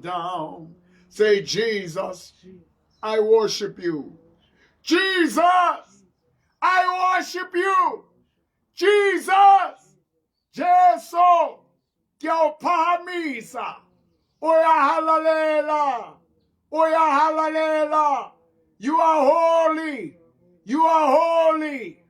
down. Say, Jesus, I worship you. Jesus, I worship you. Jesus, Jesu, Pamisa. Oya halalela. Oya halalela. You are holy. You are holy.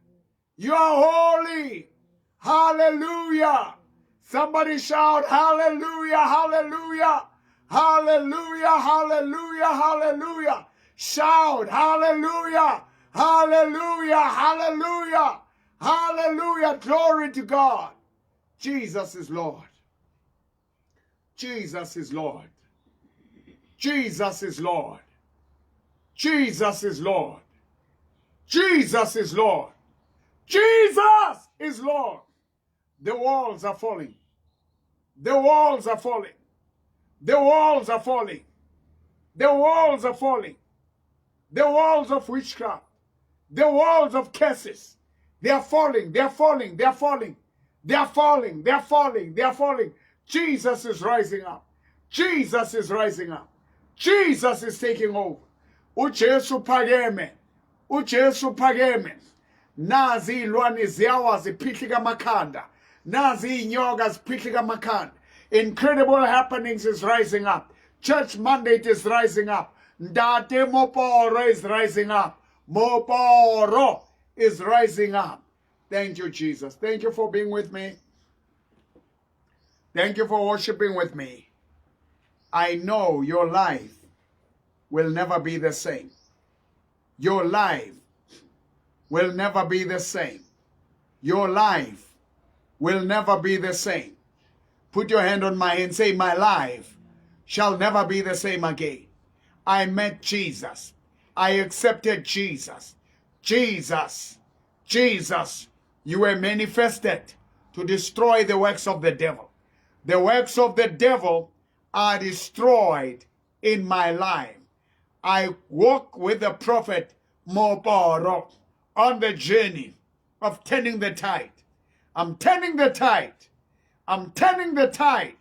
You are holy. Hallelujah. Somebody shout hallelujah, hallelujah, hallelujah, hallelujah, hallelujah. Shout hallelujah, hallelujah, hallelujah, hallelujah. Glory to God. Jesus is Lord. Jesus is Lord. Jesus is Lord. Jesus is Lord. Jesus is Lord. Jesus is Lord. The walls are falling. The walls are falling. The walls are falling. The walls are falling. The walls of witchcraft. The walls of curses. They are falling. They are falling. They are falling. They are falling. They are falling. They are falling. Jesus is rising up. Jesus is rising up. Jesus is taking over. uJesu phakeme. uJesu phakeme. Nazi ilwane ziyawa ziphihla amakhanda. Nazi inyoka ziphihla amakhanda. Incredible happenings is rising up. Church mandate is rising up. Ndate Mboro is rising up. Mboro is rising up. Thank you, Jesus. Thank you for being with me. Thank you for worshiping with me. I know your life will never be the same. Your life will never be the same. Your life will never be the same. Put your hand on my hand. Say, my life shall never be the same again. I met Jesus. I accepted Jesus. Jesus, Jesus, you were manifested to destroy the works of the devil. The works of the devil are destroyed in my life. I walk with the prophet Mboro on the journey of turning the tide. I'm turning the tide. I'm turning the tide.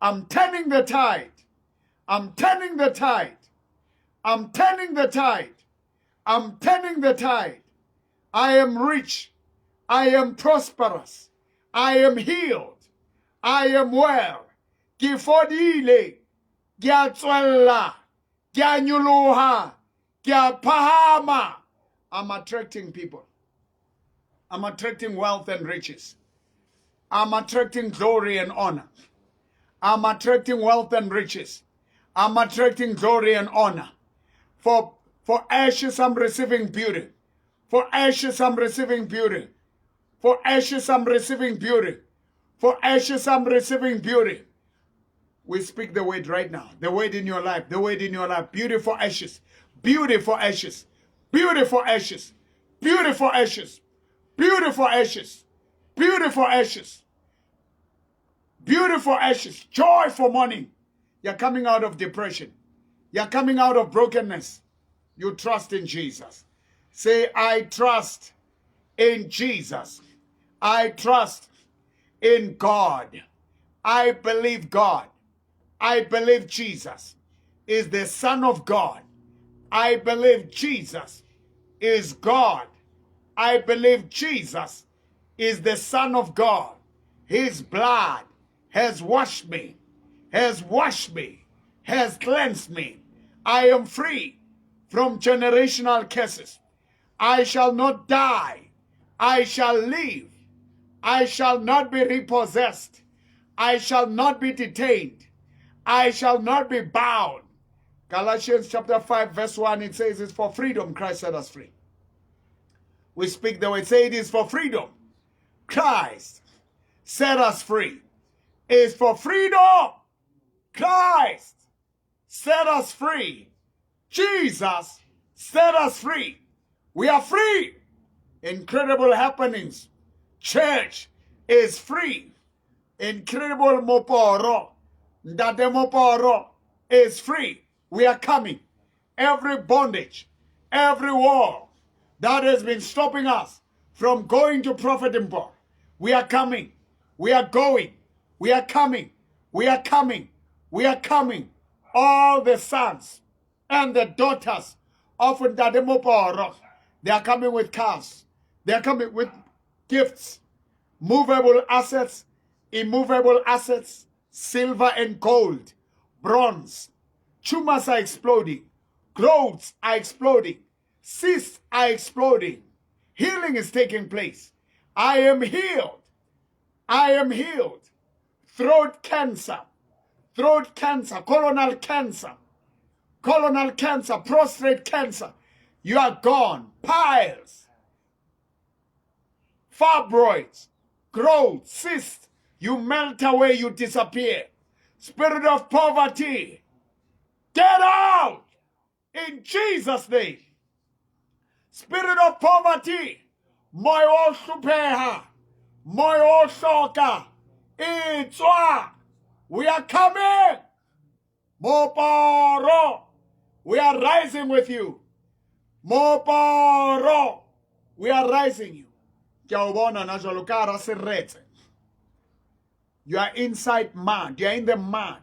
I'm turning the tide. I'm turning the tide. I'm turning the tide. I'm turning the tide. I am rich. I am prosperous. I am healed. I am well. Ke fodile. Ke a tswella. Ke a nyoloha. Ke a phahama. I'm attracting people. I'm attracting wealth and riches. I'm attracting glory and honor. I'm attracting wealth and riches. I'm attracting glory and honor. For ashes, I'm receiving beauty. For ashes, I'm receiving beauty. For ashes, I'm receiving beauty. For ashes, I'm receiving beauty. We speak the word right now. The word in your life. The word in your life. Beauty for ashes. Beauty for ashes. Beauty for ashes. Beauty for ashes. Beauty for ashes. Beauty for ashes. Beauty for ashes. Joy for mourning. You're coming out of depression. You're coming out of brokenness. You trust in Jesus. Say, I trust in Jesus. I trust in God. I believe God. I believe Jesus is the Son of God. I believe Jesus is God. I believe Jesus is the Son of God. His blood has washed me, has cleansed me. I am free from generational curses. I shall not die. I shall live. I shall not be repossessed. I shall not be detained. I shall not be bound. Galatians chapter 5 verse 1, it says it's for freedom Christ set us free. We speak the way, say it is for freedom. Christ set us free. It's for freedom. Christ set us free. Jesus set us free. We are free. Incredible happenings. Church is free. Incredible Mboro. Ndade Mboro is free. We are coming. Every bondage, every wall that has been stopping us from going to Prophetic, we are coming. We are going. We are coming. We are coming. We are coming. All the sons and the daughters of Ndade Mboro, they are coming with cars. They are coming with gifts, movable assets, immovable assets, silver and gold, bronze. Tumors are exploding. Growths are exploding. Cysts are exploding. Healing is taking place. I am healed. I am healed. Throat cancer, colonal cancer, prostate cancer. You are gone. Piles, fibroids, growth, cysts. You melt away, you disappear. Spirit of poverty, get out in Jesus' name. Spirit of poverty, moyo supeha, moyo soka, itwa. We are coming. Mboro, we are rising with you. Mboro, we are rising you. You are inside mud. You are in the mud.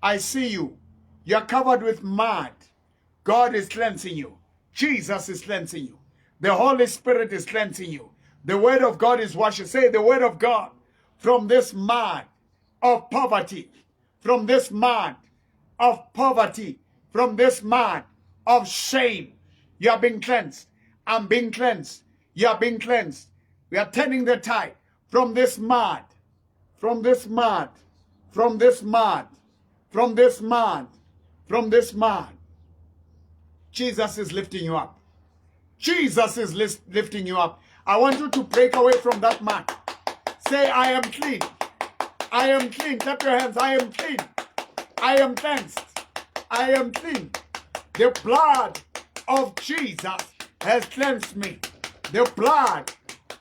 I see you. You are covered with mud. God is cleansing you. Jesus is cleansing you. The Holy Spirit is cleansing you. The Word of God is washing. Say the Word of God from this mud of poverty. From this mud of poverty. From this mud of shame. You are being cleansed. I'm being cleansed. You are being cleansed. We are turning the tide from this mud, from this mud, from this mud, from this mud, from this mud. Jesus is lifting you up. Jesus is lifting you up. I want you to break away from that mud. Say, I am clean. I am clean. Clap your hands. I am clean. I am cleansed. I am clean. The blood of Jesus has cleansed me. The blood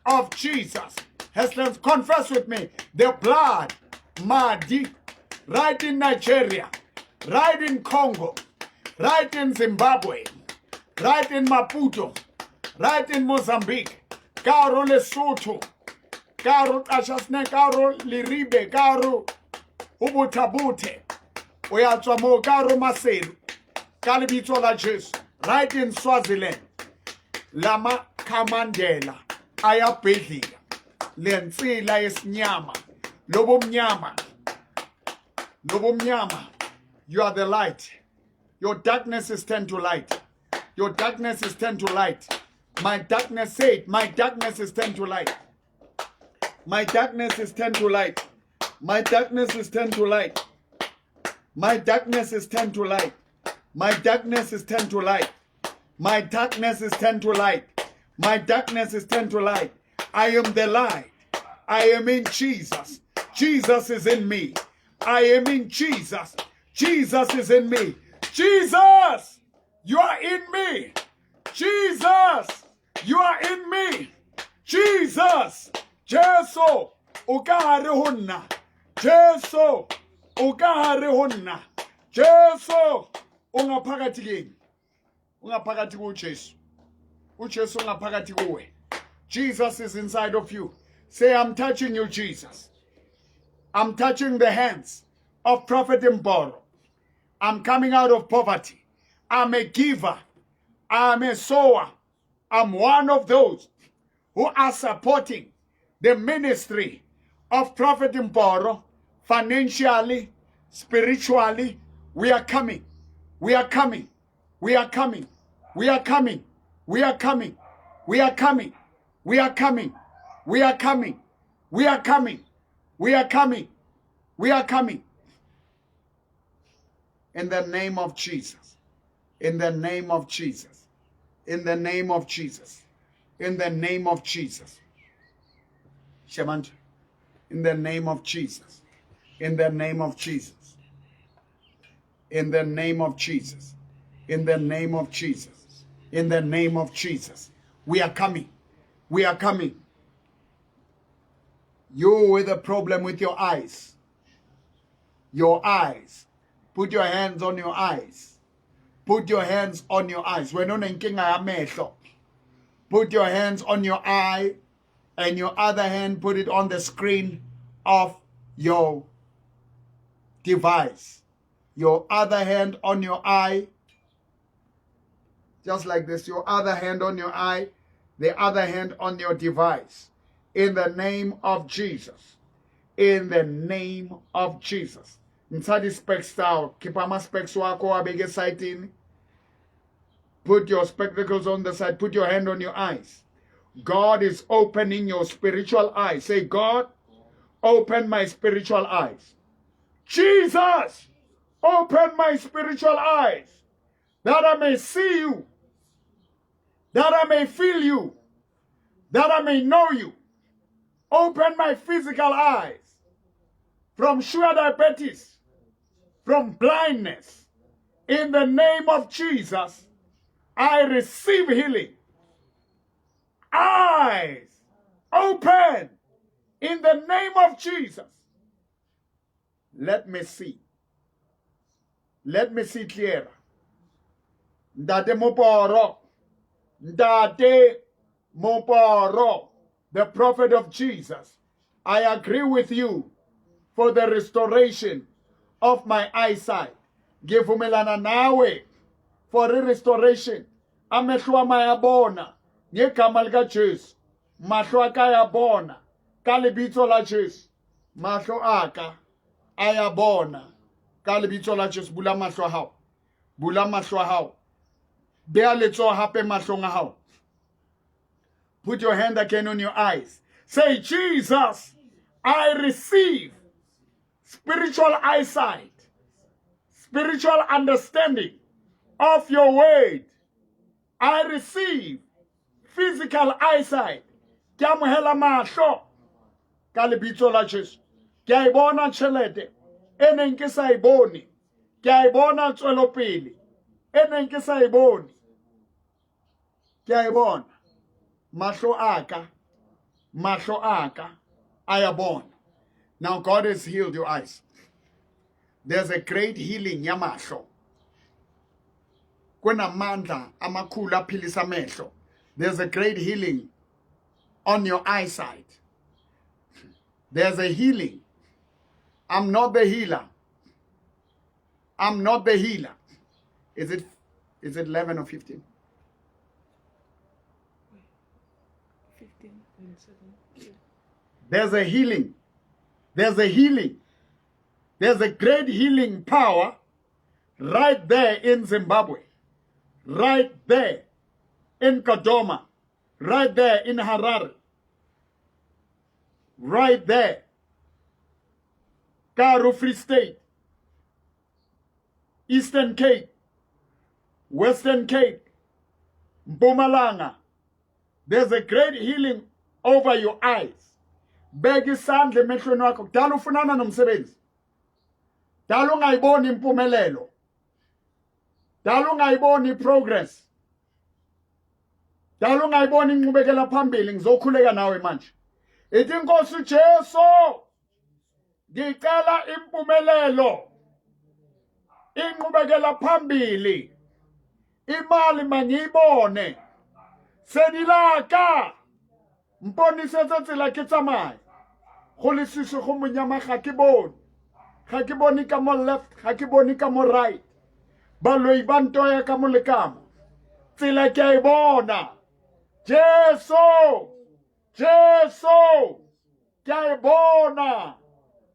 of Jesus has cleansed. Confess with me. The blood, Madi, right in Nigeria, right in Congo, right in Zimbabwe, right in Maputo, right in Mozambique, Karo Lesotho, Karo Ashasne, Karo Liribe, Karo Ubutabute, Oyatsamo, Karo Maseru, Kalibitola Jesu, right in Swaziland, Lama Kamandela, Ayapedlia, Lensila Esnyama, Lobomnyama, Lobomnyama. You are the light. Your darkness is turned to light. Your darkness is turned to light. My darkness, say it, my darkness is turned to light. My darkness is turned to light. My darkness is turned to light. My darkness is turned to light. My darkness is turned to light. My darkness is turned to light. My darkness is turned to light. I am the light. I am in Jesus. Jesus is in me. I am in Jesus. Jesus is in me. Jesus, you are in me. Jesus, you are in me. Jesus, Jesu, ukahari hunna. Jesu, ukahari hunna. Jesu, ungaphakathi kini. Ungaphakathi kuJesu. uJesu ungaphakathi kuwe. Jesus is inside of you. Say, I'm touching you, Jesus. I'm touching the hands of Prophet Mboro. I'm coming out of poverty. I'm a giver. I'm a sower. I'm one of those who are supporting the ministry of Prophet Mboro financially, spiritually. We are coming. We are coming. We are coming. We are coming. We are coming. We are coming. We are coming. We are coming. We are coming. We are coming. We are coming. In the name of Jesus. In the name of Jesus. In the name of Jesus. In the name of Jesus. Shemant. In the name of Jesus. In the name of Jesus. In the name of Jesus. In the name of Jesus. In the name of Jesus. We are coming. We are coming. You with a problem with your eyes. Your eyes. Put your hands on your eyes. Put your hands on your eyes. Put your hands on your eye, and your other hand put it on the screen of your device. Your other hand on your eye. Just like this. Your other hand on your eye. The other hand on your device. In the name of Jesus. In the name of Jesus. Inside the specs out. Keep my specs wako abege sighting. Put your spectacles on the side. Put your hand on your eyes. God is opening your spiritual eyes. Say, God, open my spiritual eyes. Jesus, open my spiritual eyes. That I may see you. That I may feel you. That I may know you. Open my physical eyes. From sugar diabetes. From blindness. In the name of Jesus, I receive healing. Eyes open in the name of Jesus. Let me see. Let me see clearer. Ndate Mboro. Ndate Mboro, the prophet of Jesus. I agree with you for the restoration of my eyesight. Ngivumelana nawe for the restoration. Amehlo ami ayabona ngegama lika Jesu. Mahlo aka ayabona ka lebitso la Jesu. Mahlo aka ayabona ka lebitso la Jesu. Bula mahlo a hao. Bula mahlo a hao. Bear letso hape mahlong a hao. Put your hand again on your eyes. Say, Jesus, I receive spiritual eyesight, spiritual understanding of your word. I receive physical eyesight. Ke amohela mahlo ka lebitso la Jesu. Ke a bona tšhelete e neng ke sa e bone. Ke a bona tswelopele e neng ke sa e bone. Ke a bona mahlo aka I am born. Now God has healed your eyes. There's a great healing yamahlo. Kunamandla amakhulu aphilisa amehlo. There's a great healing on your eyesight. There's a healing. I'm not the healer. I'm not the healer. Is it 11 or 15? 15.7. There's a healing. There's a healing. There's a great healing power right there in Zimbabwe. Right there in Kadoma. Right there in Harare. Right there. Karo Free State. Eastern Cape. Western Cape. Mpumalanga. There's a great healing over your eyes. Begi isandla emehlweni wakho. Kudala ufunana nomsebenzi. Dala ungayiboni impumelelo. Dala ungayiboni progress. Dala ungayiboni inqubekela phambili. Ngizokhuleka nawe manje. Ithi Nkosi uJesu, ngicela impumelelo. Inqubekela phambili. Imali mangiyibone. Senilaka. Mponise tsa tsela ke tsamaya. Go le seswe go monyama ga ke bone. Ga ke bone ka mo left, ga ke bone ka mo right. Baloi ba ntoya ka mo lekamo. Tsela ke a e bona. Jesu! Jesu! Ke a e bona.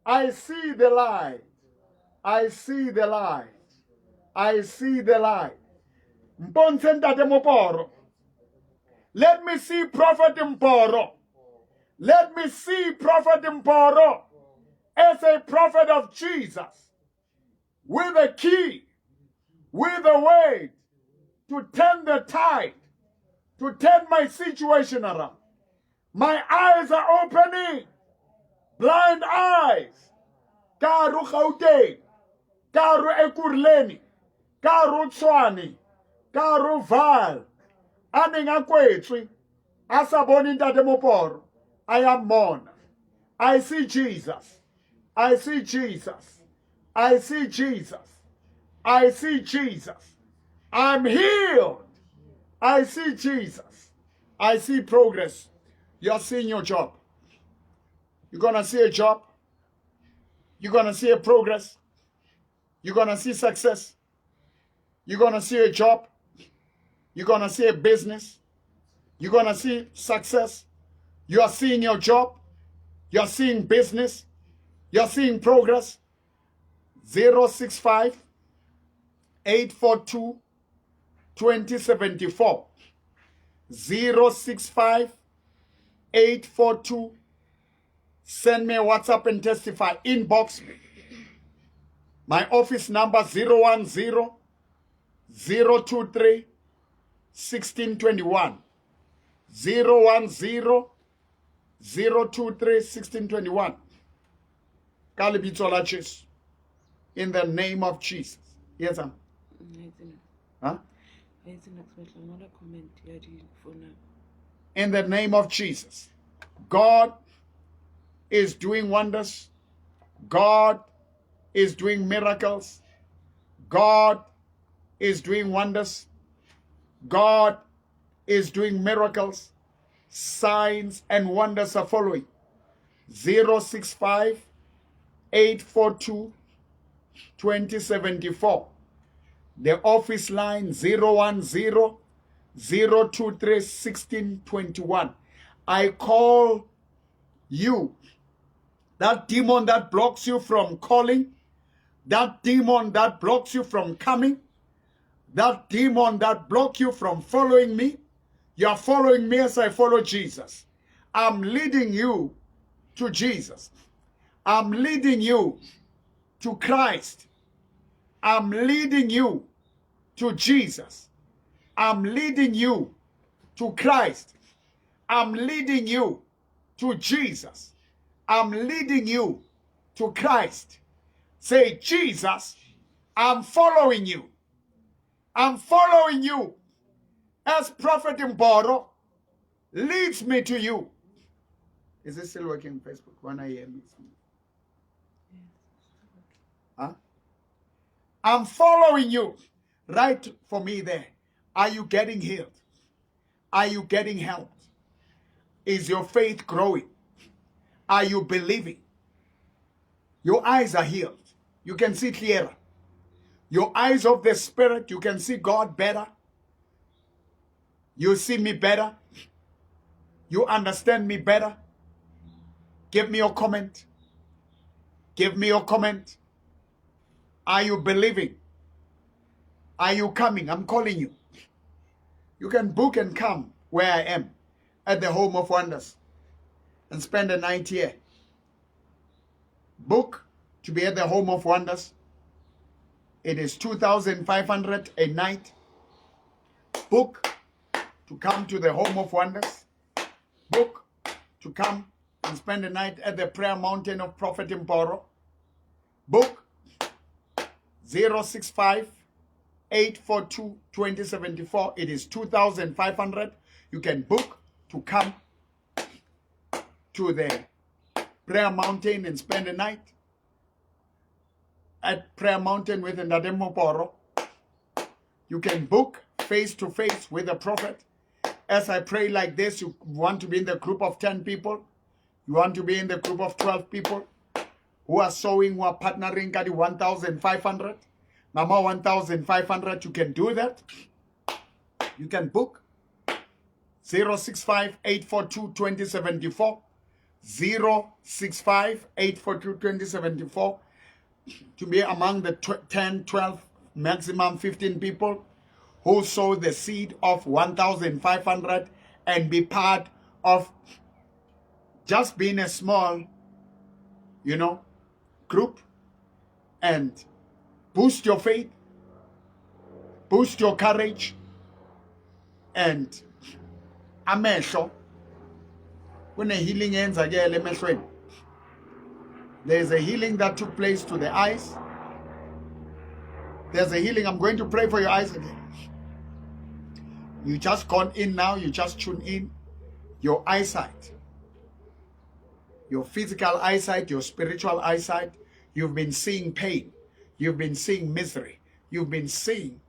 I see the light. I see the light. I see the light. Mponse ntate Mboro. Let me see Prophet Mboro. Let me see Prophet Mboro as a prophet of Jesus with a key, with a way to turn the tide, to turn my situation around. My eyes are opening. Blind eyes. Karu Gauteng, Karu Ekurhuleni, Karu Tshwane, Karu Vaal. Aningakwetwi asabona intate Mboro. I am born. I see Jesus. I see Jesus. I see Jesus. I see Jesus. I'm healed. I see Jesus. I see progress. You're seeing your job. You're going to see a job. You're going to see a progress. You're going to see success. You're going to see a job. You're going to see a business. You're going to see success. You are seeing your job. You're seeing business. You're seeing progress. 065 842 2074. 065 842. Send me a WhatsApp and testify. Inbox me. My office number 010 023 1621. 010 023 1621. Ka lebitso la Jesu. In the name of Jesus. Yes, sir. Huh? In the name of Jesus. God is doing wonders. God is doing miracles. God is doing wonders. God is doing miracles. Signs and wonders are following. 065 842 2074. The office line 010 023 1621. I call you, that demon that blocks you from calling, that demon that blocks you from coming, That demon that block you from following me, you are following me as I follow Jesus. I'm leading you to Jesus. I'm leading you to Christ. I'm leading you to Jesus. I'm leading you to Christ. I'm leading you to Jesus. I'm leading you to Christ. Say, Jesus, I'm following you. I'm following you as Prophet Mboro leads me to you. Is it still working on Facebook? When I hear me? Huh? I'm following you. Write for me there. Are you getting healed? Are you getting helped? Is your faith growing? Are you believing? Your eyes are healed. You can see clearer. Your eyes of the Spirit, you can see God better. You see me better. You understand me better. Give me your comment. Give me your comment. Are you believing? Are you coming? I'm calling you. You can book and come where I am at the Home of Wonders and spend a night here. Book to be at the Home of Wonders. It is 2,500 a night. Book to come to the Home of Wonders. Book to come and spend the night at the Prayer Mountain of Prophet Mboro. Book 065 842 2074. It is 2,500. You can book to come to the Prayer Mountain and spend the night at Prayer Mountain with Ndade Mboro. You can book face to face with the prophet. As I pray like this, you want to be in the group of 10 people. You want to be in the group of 12 people who are sowing, who are partnering at 1,500. Mama 1,500, you can do that. You can book 065 842 2074. 065 842 2074 to be among the 10, 12, maximum 15 people who sow the seed of 1,500 and be part of just being a small, group and boost your faith, boost your courage, and amehlo kune healing eyenzakele emehlweni. There's a healing that took place to the eyes. There's a healing. I'm going to pray for your eyes again. You just gone in now. You just tune in. Your eyesight, your physical eyesight, your spiritual eyesight, you've been seeing pain. You've been seeing misery. You've been seeing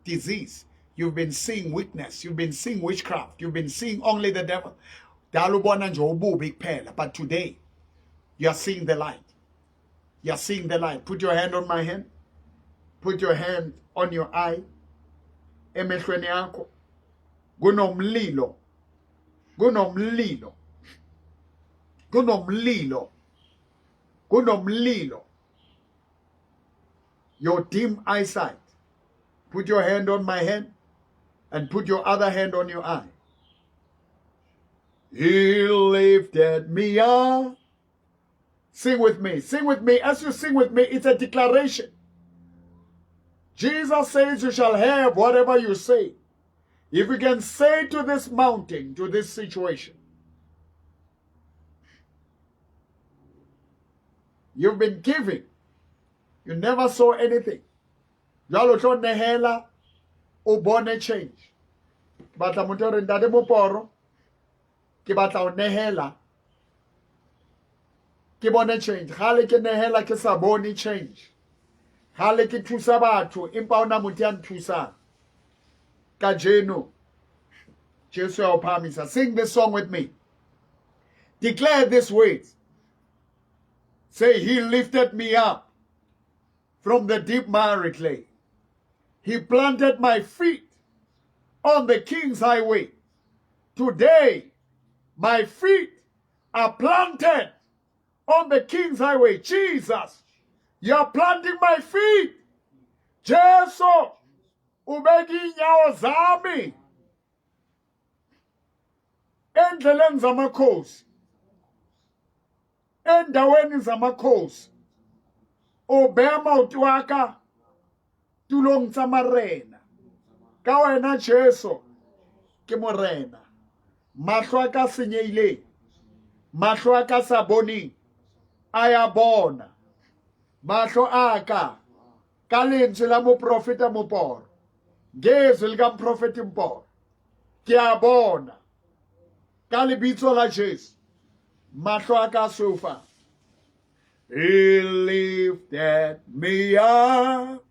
disease. You've been seeing weakness. You've been seeing witchcraft. You've been seeing only the devil. But today, you are seeing the light. You are seeing the light. Put your hand on my hand. Put your hand on your eye. Emehlweni yakho kunomlilo. Kunomlilo. Kunomlilo. Kunomlilo. Your dim eyesight. Put your hand on my hand and put your other hand on your eye. He lifted me up. Sing with me. Sing with me. As you sing with me, it's a declaration. Jesus says you shall have whatever you say. If you can say to this mountain, to this situation, you've been giving. You never saw anything. Jalo tlo nehela o bone change. Batla motho re Ndade Mboro ke batla o nehela ke bone change. Gale ke nehela ke sa bone change. Gale ke thusa batho empa ona motho ya nthusa. Ka jeno Jesu ya o phamisa. Sing this song with me. Declare these words. Say, he lifted me up from the deep miry clay. He planted my feet on the King's highway. Today, my feet are planted on the King's highway. Jesus, you are planting my feet. Jesus, ubeka inyawo zami endleleni zamakhosi, endaweni zamakhosi. Obema utwaka tulong tsa marena. Ka wena Jesu ke morena. Mahlo a ka senyeile, mahlo a ka sa boneng a ya bona. Mahlo a ka lentswe la moprofeta Mboro, ngezwi likaMprofeti Mboro, ke a bona ka lebitso la Jesu. Mahlo a ka sofa. He lifted me up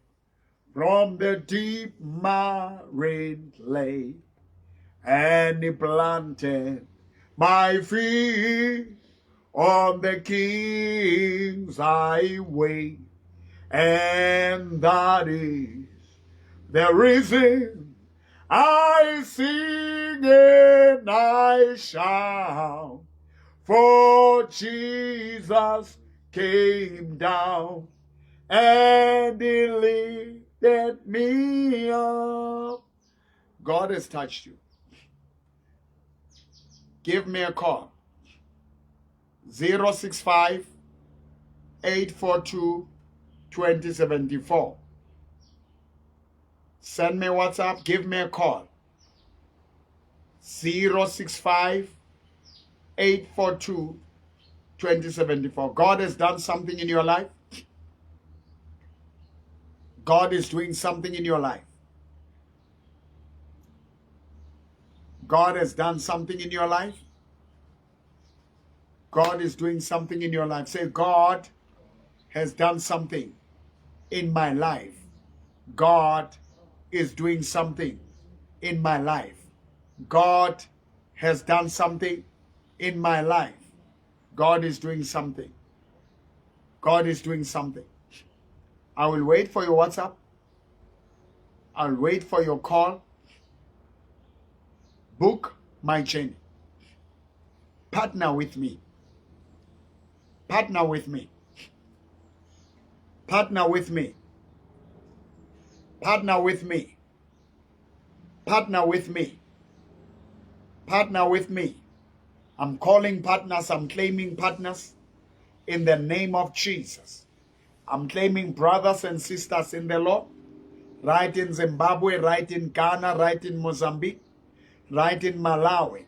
from the deep marine lake, and he planted my feet on the King's highway, and that is the reason I sing and I shout, for Jesus came down and he lifted me up. God has touched you. Give me a call. 065 842 2074. Send me WhatsApp. Give me a call. 065 842 2074. God has done something in your life. God is doing something in your life. God has done something in your life. God is doing something in your life. Say, God has done something in my life. God is doing something in my life. God has done something in my life. God is doing something. God is doing something. I will wait for your WhatsApp. I'll wait for your call. Book my journey. Partner with me. Partner with me. Partner with me. Partner with me. Partner with me. Partner with me. I'm calling partners. I'm claiming partners in the name of Jesus. I'm claiming brothers and sisters in the Lord. Right in Zimbabwe, right in Ghana, right in Mozambique, right in Malawi,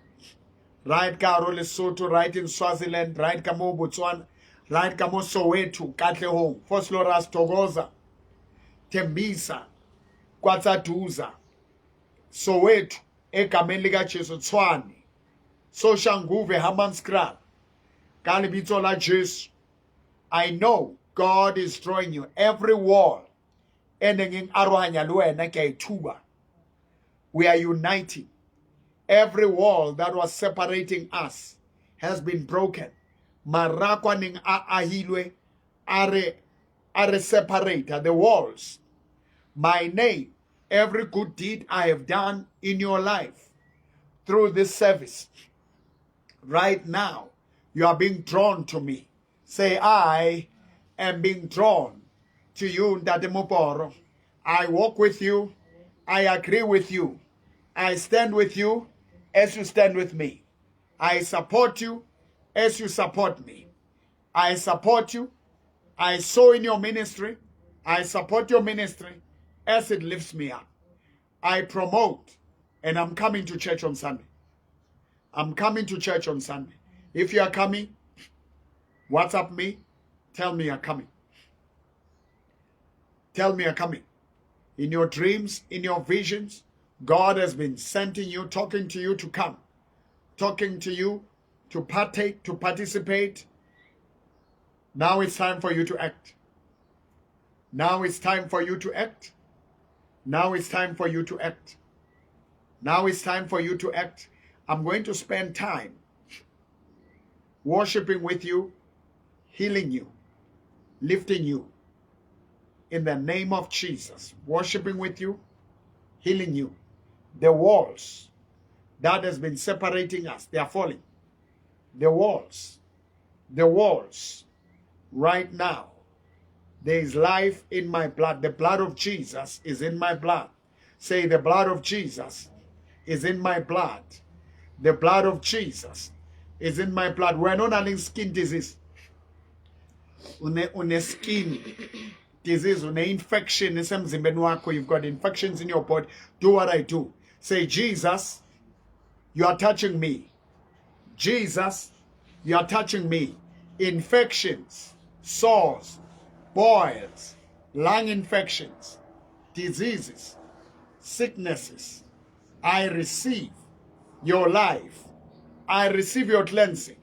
right ka Lesotho, right in Swaziland, right ka mo Botswana, right ka mo Soweto, Katlehong, Fosloras, Togoza, Tembisa, Kwatsaduza, Soweto, egameni lika Jesu, Tshwane, Soshanguve, Hammanskraal, ka lebitso la Jesu. I know God is drawing you. Every wall ending arohanya le wena ke a ithuba. We are uniting. Every wall that was separating us has been broken. Marakwaning ahilwe are separated. The walls. My name, every good deed I have done in your life through this service. Right now, you are being drawn to me. Say, I am being drawn to you, Ndade Mboro. I walk with you. I agree with you. I stand with you as you stand with me. I support you as you support me. I support you. I sow in your ministry. I support your ministry as it lifts me up. I promote, and I'm coming to church on Sunday. I'm coming to church on Sunday. If you are coming, WhatsApp me. Tell me you're coming. Tell me you're coming. In your dreams, in your visions, God has been sending you, talking to you to come. Talking to you to partake, to participate. Now it's time for you to act. Now it's time for you to act. Now it's time for you to act. Now it's time for you to act. I'm going to spend time worshiping with you, healing you, lifting you. In the name of Jesus, worshiping with you, healing you. The walls that has been separating us, they are falling. The walls, right now, there is life in my blood. The blood of Jesus is in my blood. Say, the blood of Jesus is in my blood. The blood of Jesus is in my blood. We're not having skin disease. Une skin disease, une infection. You've got infections in your body. Do what I do. Say, Jesus, you are touching me. Jesus, you are touching me. Infections, sores, boils, lung infections, diseases, sicknesses. I receive your life. I receive your cleansing.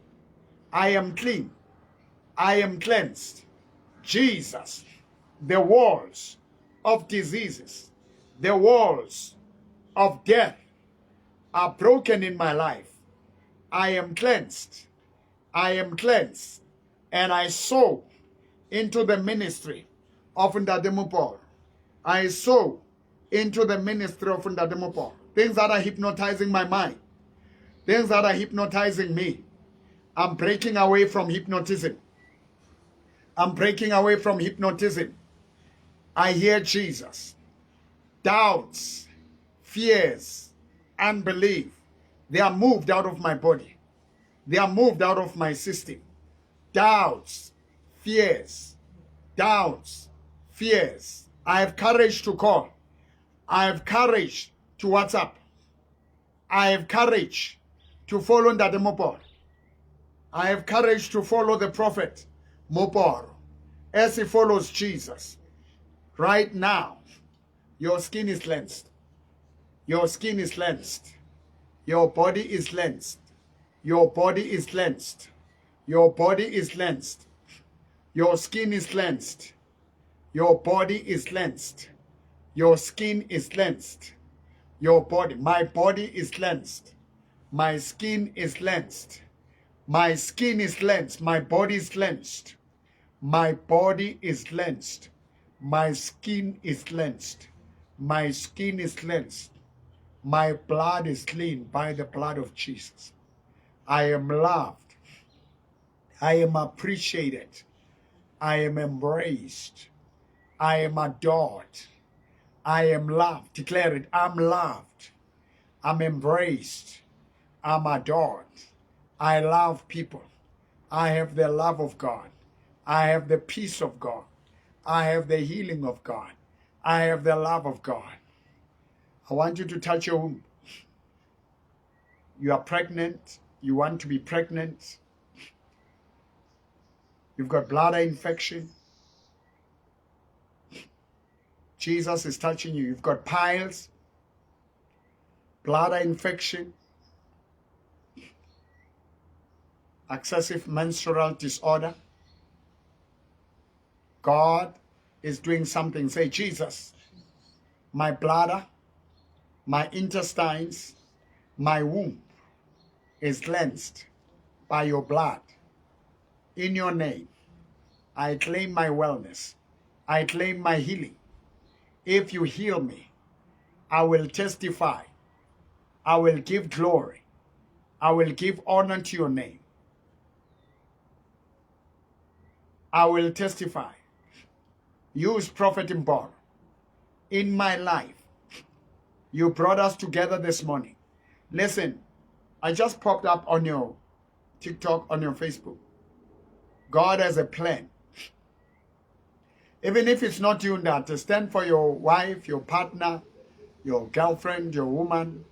I am clean. I am cleansed. Jesus, the walls of diseases, the walls of death are broken in my life. I am cleansed. I am cleansed. And I sow into the ministry of Ndademupor. I sow into the ministry of Ndademupor. Things that are hypnotizing my mind. Things that are hypnotizing me. I'm breaking away from hypnotism. I'm breaking away from hypnotism. I hear Jesus. Doubts, fears, unbelief, they are moved out of my body. They are moved out of my system. Doubts, fears, doubts, fears. I have courage to call. I have courage to WhatsApp. I have courage to follow Ndademopor. I have courage to follow the prophet Mopor as he follows Jesus. Right now, your skin is cleansed. Your skin is cleansed. Your body is cleansed. Your body is cleansed. Your body is cleansed. Your skin is cleansed. Your body is cleansed. Your skin is cleansed. Your body, my body is cleansed. My skin is cleansed. My skin is cleansed. My body is cleansed. My body is cleansed. My skin is cleansed. My skin is cleansed. My blood is clean by the blood of Jesus. I am loved. I am appreciated. I am embraced. I am adored. I am loved. Declare it. I'm loved. I'm embraced. I'm adored. I love people. I have the love of God. I have the peace of God. I have the healing of God. I have the love of God. I want you to touch your womb. You are pregnant. You want to be pregnant. You've got bladder infection. Jesus is touching you. You've got piles, bladder infection, excessive menstrual disorder. God is doing something. Say, Jesus, my bladder, my intestines, my womb is cleansed by your blood. In your name, I claim my wellness. I claim my healing. If you heal me, I will testify. I will give glory. I will give honor to your name. I will testify. Use Prophet Mboro in my life. You brought us together this morning. Listen, I just popped up on your TikTok, on your Facebook. God has a plan. Even if it's not you that, stand for your wife, your partner, your girlfriend, your woman,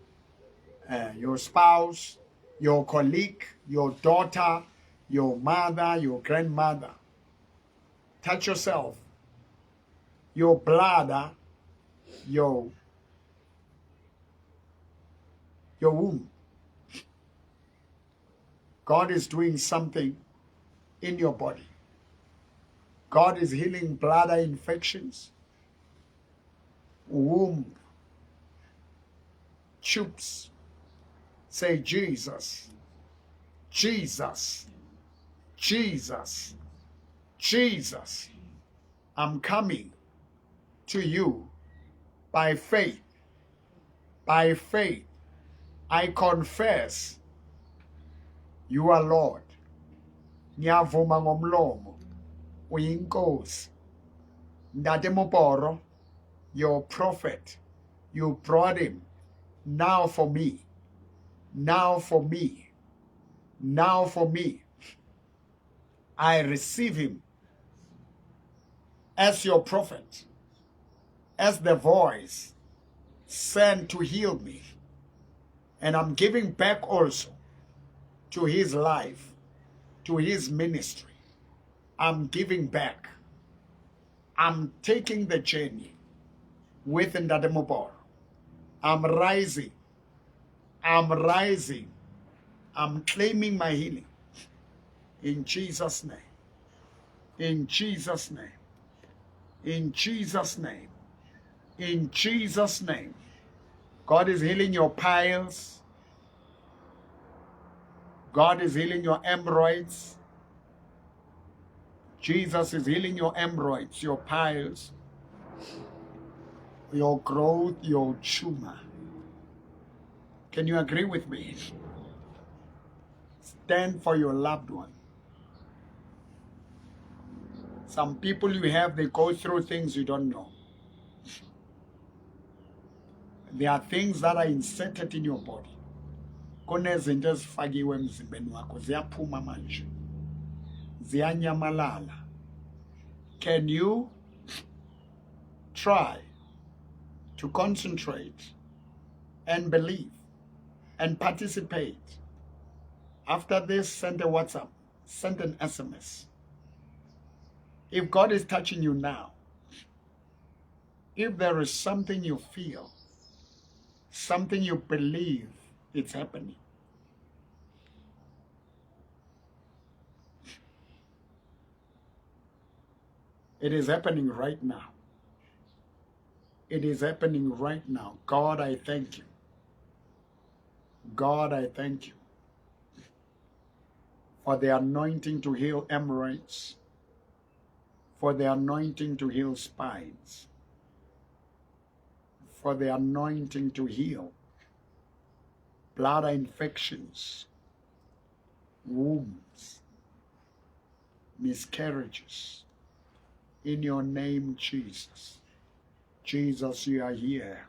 your spouse, your colleague, your daughter, your mother, your grandmother. Touch yourself. Your bladder, your womb. God is doing something in your body. God is healing bladder infections, womb, tubes. Say, Jesus, Jesus, Jesus, Jesus. I'm coming to you by faith. By faith, I confess you are Lord. Ngiyavuma ngomlomo uyinkosi. Ndademoporo, your prophet, You brought him. Now for me. Now for me. Now for me. I receive him as your prophet, as the voice sent to heal me. And I'm giving back also to his life, to his ministry. I'm giving back. I'm taking the journey with Mboro. I'm rising. I'm rising. I'm claiming my healing. In Jesus' name. In Jesus' name. In Jesus' name. In Jesus' name. God is healing your piles. God is healing your hemorrhoids. Jesus is healing your hemorrhoids, your piles, your growth, your tumor. Can you agree with me? Stand for your loved one. Some people you have, they go through things you don't know. There are things that are inserted in your body. Kunezinto ezifakiwe emzimbeni wakho ziyaphuma manje. Ziyanyamalala. Can you try to concentrate and believe and participate? After this, send a WhatsApp, send an SMS. If God is touching you now, if there is something you feel, something you believe it's happening, it is happening right now. It is happening right now. God, I thank you. God, I thank you for the anointing to heal hemorrhoids, for the anointing to heal spines, for the anointing to heal bladder infections, wombs, miscarriages. In your name, Jesus. Jesus, you are here.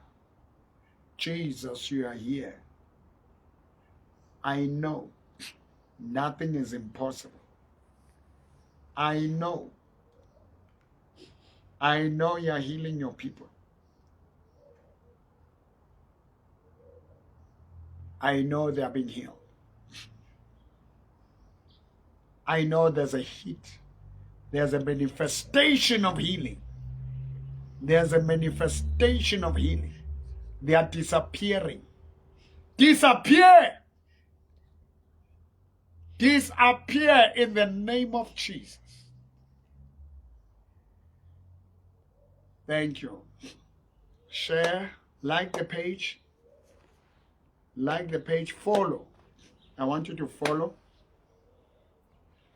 Jesus, you are here. I know nothing is impossible. I know you are healing your people. I know they are being healed. I know there's a heat. There's a manifestation of healing. There's a manifestation of healing. They are disappearing. Disappear! Disappear in the name of Jesus. Thank you. Share, like the page. Like the page, follow. I want you to follow.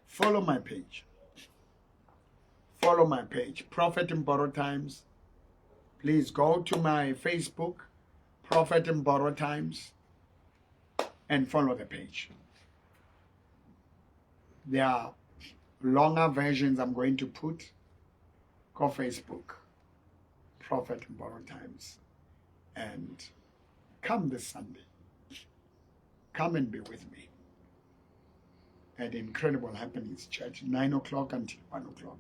Follow my page. Follow my page, Prophet Mboro Times. Please go to my Facebook, Prophet Mboro Times, and follow the page. There are longer versions I'm going to put. Go Facebook, Prophet Mboro Times, and come this Sunday. Come and be with me at Incredible Happenings Church, 9 o'clock until 1 o'clock.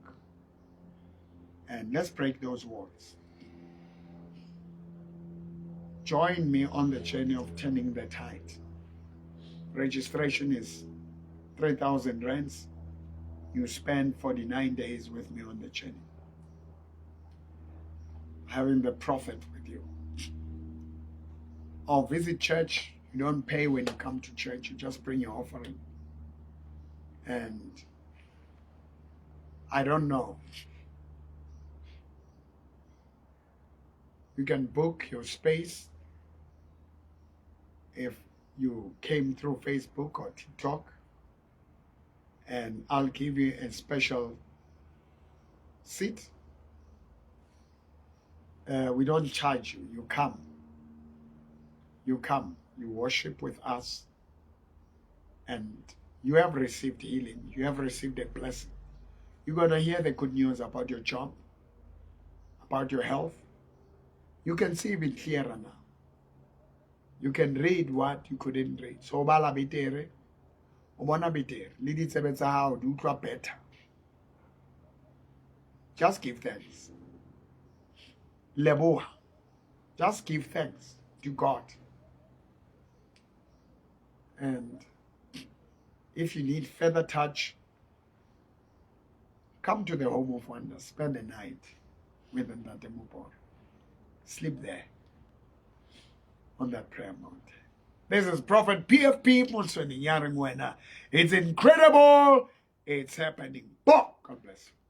And let's break those walls. Join me on the journey of turning the tide. Registration is 3,000 rands. You spend 49 days with me on the journey. Having the prophet with you. Or visit church. You don't pay when you come to church. You just bring your offering. And I don't know. You can book your space if you came through Facebook or TikTok, and I'll give you a special seat. We don't charge you. You come. You come. You worship with us, and you have received healing. You have received a blessing. You're going to hear the good news about your job, about your health. You can see it clearer now. You can read what you couldn't read. So bala betere, o bona betere. Le ditsebe tsa hao di utlwa better. Just give thanks. Leboha. Just give thanks to God. And if you need further touch, come to the Home of Wonders. Spend the night with Mboro. Sleep there on that prayer mountain. This is Prophet PFP Munsweni Yaringwena. It's incredible. It's happening. God bless you.